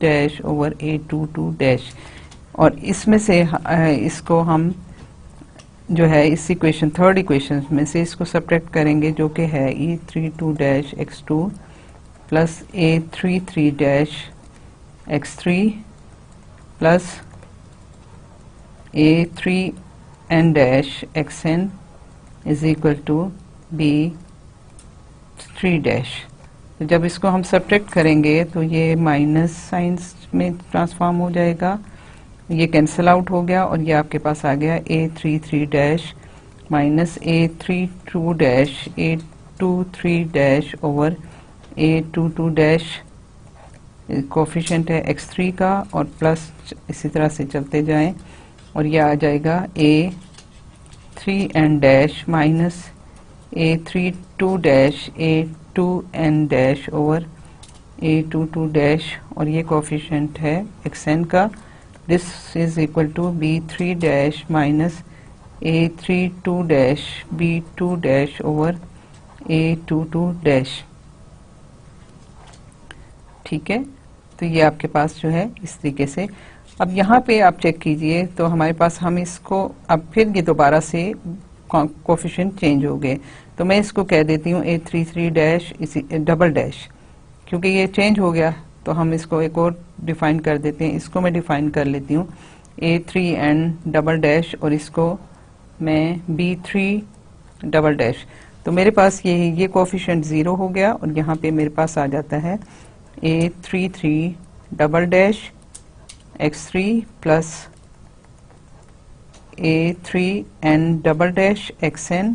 dash over A22 dash. और इसमें से इसको हम जो है इस इक्वेशन थर्ड इक्वेशन में से इसको सब्ट्रैक्ट करेंगे, जो कि है E32 dash x2 plus A33 dash x3 plus A3n dash xn is equal to B3 dash. तो जब इसको हम सब्ट्रैक्ट करेंगे तो ये माइनस साइंस में ट्रांसफॉर्म हो जाएगा, ये कैंसिल आउट हो गया, और ये आपके पास आ गया A33 dash minus A32 dash A23 dash over A22 dash, coefficient है x3 का, और प्लस इसी तरह से चलते जाएं, और ये आ जाएगा A3n dash minus A32 dash A2n dash over A22 dash, और ये कोफिशिएंट है xn का। This is equal to B3 dash minus A32 dash B2 dash over A22 dash, ठीक है। तो ये आपके पास जो है इस तरीके से। अब यहाँ पे आप चेक कीजिए तो हमारे पास हम इसको अब फिर ये दोबारा से कोफिशिएंट चेंज हो गए, तो मैं इसको कह देती हूँ A33 डैश इसी डबल डैश, क्योंकि ये चेंज हो गया तो हम इसको एक और डिफाइन कर देते हैं। इसको मैं डिफाइन कर लेती हूँ A3n डबल डैश, और इसको मैं B3 डबल डैश। तो मेरे पास ये कोफिशिएंट 0 हो गया, और यहाँ पे मेरे पास आ जाता है A33 double dash x3 plus A3n double dash xn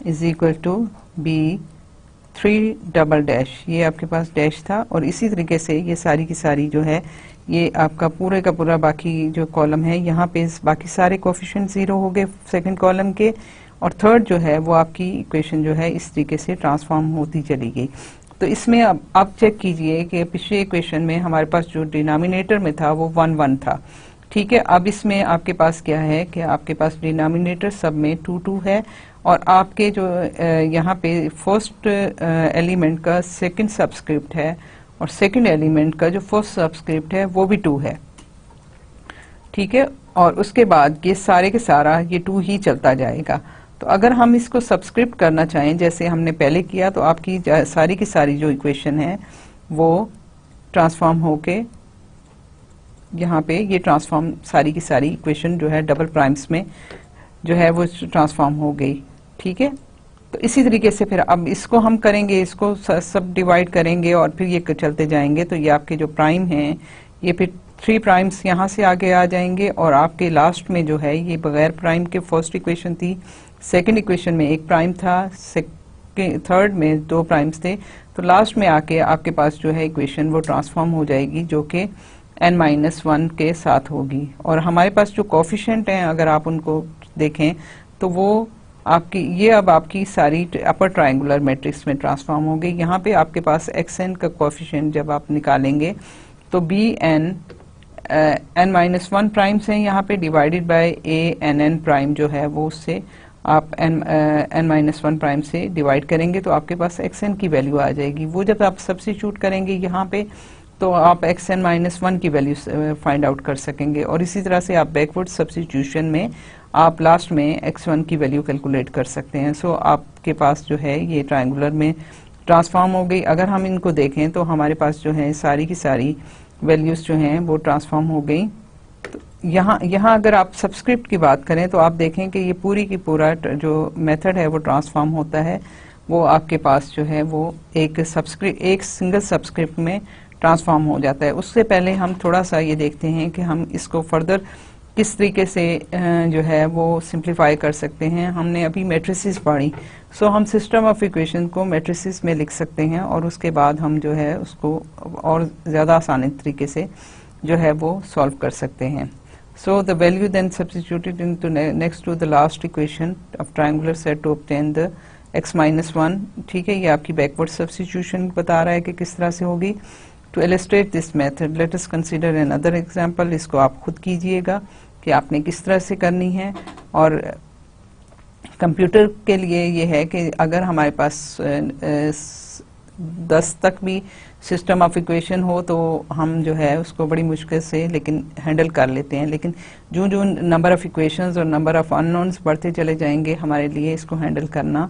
is equal to B3 double dash. ये आपके पास डैश था, और इसी तरीके से ये सारी की सारी जो है ये आपका पूरे का पूरा बाकी जो कॉलम है यहाँ पे बाकी सारे कोफिशिएंट 0 हो गए सेकंड कॉलम के, और थर्ड जो है वो आपकी इक्वेशन जो है इस तरीके से ट्रांसफॉर्म होती चली गई। तो इसमें अब आप चेक कीजिए कि पिछले इक्वेशन में हमारे पास जो डिनोमिनेटर में था वो 1 1 था, ठीक है, अब इसमें आपके पास क्या है कि आपके पास डिनोमिनेटर सब में 2 2 है और आपके जो यहाँ पे फर्स्ट एलिमेंट का सेकंड सबस्क्रिप्ट है और सेकंड एलिमेंट का जो फर्स्ट सबस्क्रिप्ट है वो भी 2 है। ठीक है, और उसके बाद ये सारे के सारा ये 2 ही चलता जाएगा। तो अगर हम इसको सब्सक्रिप्ट करना चाहें जैसे हमने पहले किया तो आपकी सारी की सारी जो इक्वेशन है वो ट्रांसफॉर्म होके यहाँ पे ये ट्रांसफॉर्म सारी की सारी इक्वेशन जो है डबल प्राइम्स में जो है वो ट्रांसफॉर्म हो गई। ठीक है, तो इसी तरीके से फिर अब इसको हम करेंगे, इसको सब डिवाइड करेंगे और फिर ये चलते जाएंगे। तो ये आपके जो प्राइम हैं ये फिर 3 प्राइम्स यहाँ से आगे आ जाएंगे और आपके लास्ट में जो है ये बगैर प्राइम के फर्स्ट इक्वेशन थी, सेकंड इक्वेशन में 1 प्राइम था, थर्ड में 2 प्राइम्स थे, तो लास्ट में आके आपके पास जो है इक्वेशन वो ट्रांसफॉर्म हो जाएगी जो कि n-1 के साथ होगी। और हमारे पास जो कोफिशिएंट हैं अगर आप उनको देखें तो वो आपकी ये अब आपकी सारी अपर ट्रायंगुलर मैट्रिक्स में ट्रांसफॉर्म हो गई। यहाँ पे आपके पास xn का कोफिशिएंट जब आप निकालेंगे तो bn n-1 प्राइम्स हैं यहाँ पे डिवाइडेड बाय a प्राइम जो है वो उससे आप n-1 प्राइम से डिवाइड करेंगे तो आपके पास xn की वैल्यू आ जाएगी। वो जब आप सब्स्टिट्यूट करेंगे यहाँ पे तो आप xn-1 की वैल्यू फाइंड आउट कर सकेंगे और इसी तरह से आप बैकवर्ड सब्स्टिट्यूशन में आप लास्ट में x1 की वैल्यू कैलकुलेट कर सकते हैं। सो आपके पास जो है ये ट्रायंगुलर में ट्रांसफॉर्म हो गई। अगर हम इनको देखें तो हमारे पास जो है सारी की सारी वैल्यूज जो हैं वो ट्रांसफॉर्म हो गई। तो यहाँ अगर आप सब्सक्रिप्ट की बात करें तो आप देखें कि ये पूरी की पूरा जो मेथड है वो ट्रांसफॉर्म होता है, वो आपके पास जो है वो एक सिंगल सब्सक्रिप्ट में ट्रांसफॉर्म हो जाता है। उससे पहले हम थोड़ा सा ये देखते हैं कि हम इसको फर्दर किस तरीके से जो है वो सिंप्लीफाई कर सकते हैं। हमने अभी मैट्रिसेस पढ़ी, सो हम सिस्टम ऑफ इक्वेशन को मैट्रिसेस में लिख सकते हैं और उसके बाद हम जो है उसको और ज़्यादा आसान तरीके से जो है वो सॉल्व कर सकते हैं। So the value then substituted into next to the last equation of triangular set to obtain the x-1। ठीक है, ये आपकी बैकवर्ड सब्स्टिट्यूशन बता रहा है कि किस तरह से होगी। To illustrate this method let us consider another example. इसको आप खुद कीजिएगा कि आपने किस तरह से करनी है। और कंप्यूटर के लिए ये है कि अगर हमारे पास 10 तक भी सिस्टम ऑफ इक्वेशन हो तो हम जो है उसको बड़ी मुश्किल से लेकिन हैंडल कर लेते हैं, लेकिन जो जो नंबर ऑफ इक्वेशंस और नंबर ऑफ अननोन्स बढ़ते चले जाएंगे हमारे लिए इसको हैंडल करना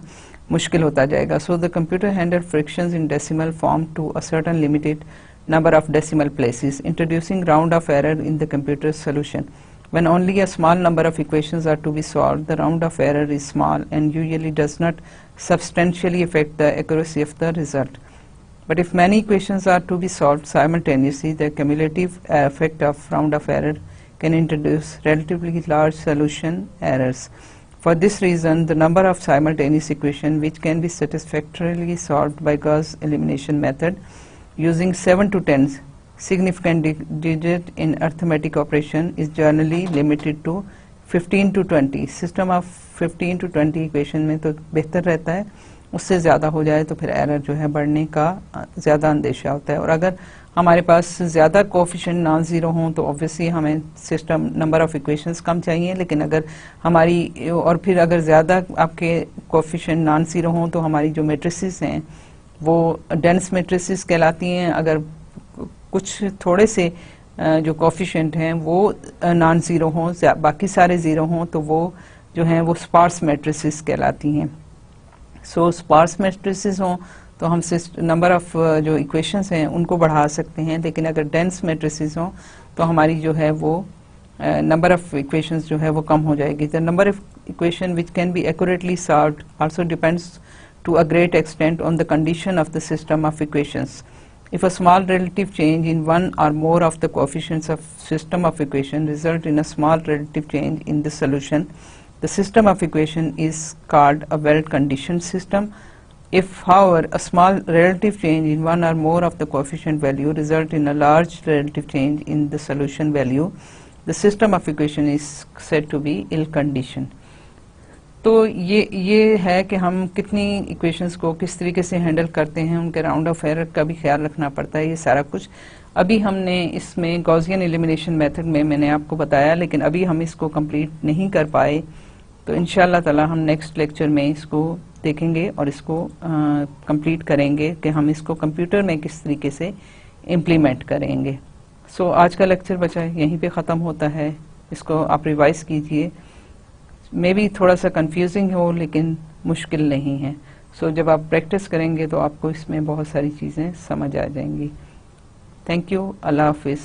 मुश्किल होता जाएगा। So the computer handle fractions in decimal form to a certain limited number of decimal places, introducing round of error in the computer's solution. When only a small number of equations are to be solved, the round of error is small and usually does not substantially affect the accuracy of the result. But if many equations are to be solved simultaneously, the cumulative effect of round of error can introduce relatively large solution errors. For this reason, the number of simultaneous equations which can be satisfactorily solved by Gauss elimination method using 7 to 10 significant digit in arithmetic operation is generally limited to 15 to 20. System of 15 to 20 equation में तो बेहतर रहता है, उससे ज़्यादा हो जाए तो फिर एरर जो है बढ़ने का ज़्यादा अंदेशा होता है। और अगर हमारे पास ज़्यादा कोफिशिएंट नॉन ज़ीरो हों तो ऑब्वियसली हमें सिस्टम नंबर ऑफ इक्वेशंस कम चाहिए, लेकिन अगर हमारी और फिर अगर ज़्यादा आपके कोफिशिएंट नॉन ज़ीरो हों तो हमारी जो मैट्रिसेस हैं वो डेंस मैट्रिसेस कहलाती हैं। अगर कुछ थोड़े से जो कोफिशिएंट हैं वो नॉन ज़ीरो हों, बाकी सारे ज़ीरो हों तो वो जो हैं वो स्पार्स मैट्रिसेस कहलाती हैं। सो स्पार्स मैट्रिसेस हों तो हम नंबर ऑफ जो इक्वेशंस हैं उनको बढ़ा सकते हैं, लेकिन अगर डेंस मैट्रिसेस हों तो हमारी जो है वो नंबर ऑफ इक्वेशंस जो है वो कम हो जाएगी। The number of equation which can be accurately solved also depends to a great extent on the condition of the system of equations. If a small relative change in one or more of the coefficients of system of equation result in a small relative change in the solution, the system of equation is called a well-conditioned system. If, however, a small relative change in one or more of the coefficient value result in a large relative change in the solution value, the system of equation is said to be ill-conditioned. तो ये है कि हम कितनी equations को किस तरीके से हैंडल करते हैं, उनके राउंड ऑफ एरर का भी ख्याल रखना पड़ता है, ये सारा कुछ अभी हमने इसमें गॉसियन एलिमिनेशन मेथड में मैंने आपको बताया, लेकिन अभी हम इसको कंप्लीट नहीं कर पाए, तो इंशाल्लाह ताला हम नेक्स्ट लेक्चर में इसको देखेंगे और इसको कंप्लीट करेंगे कि हम इसको कंप्यूटर में किस तरीके से इम्प्लीमेंट करेंगे। सो आज का लेक्चर बचा यहीं पे ख़त्म होता है, इसको आप रिवाइज कीजिए। मे बी थोड़ा सा कंफ्यूजिंग हो लेकिन मुश्किल नहीं है। सो जब आप प्रैक्टिस करेंगे तो आपको इसमें बहुत सारी चीज़ें समझ आ जाएंगी। थैंक यू, अल्लाह हाफिज़।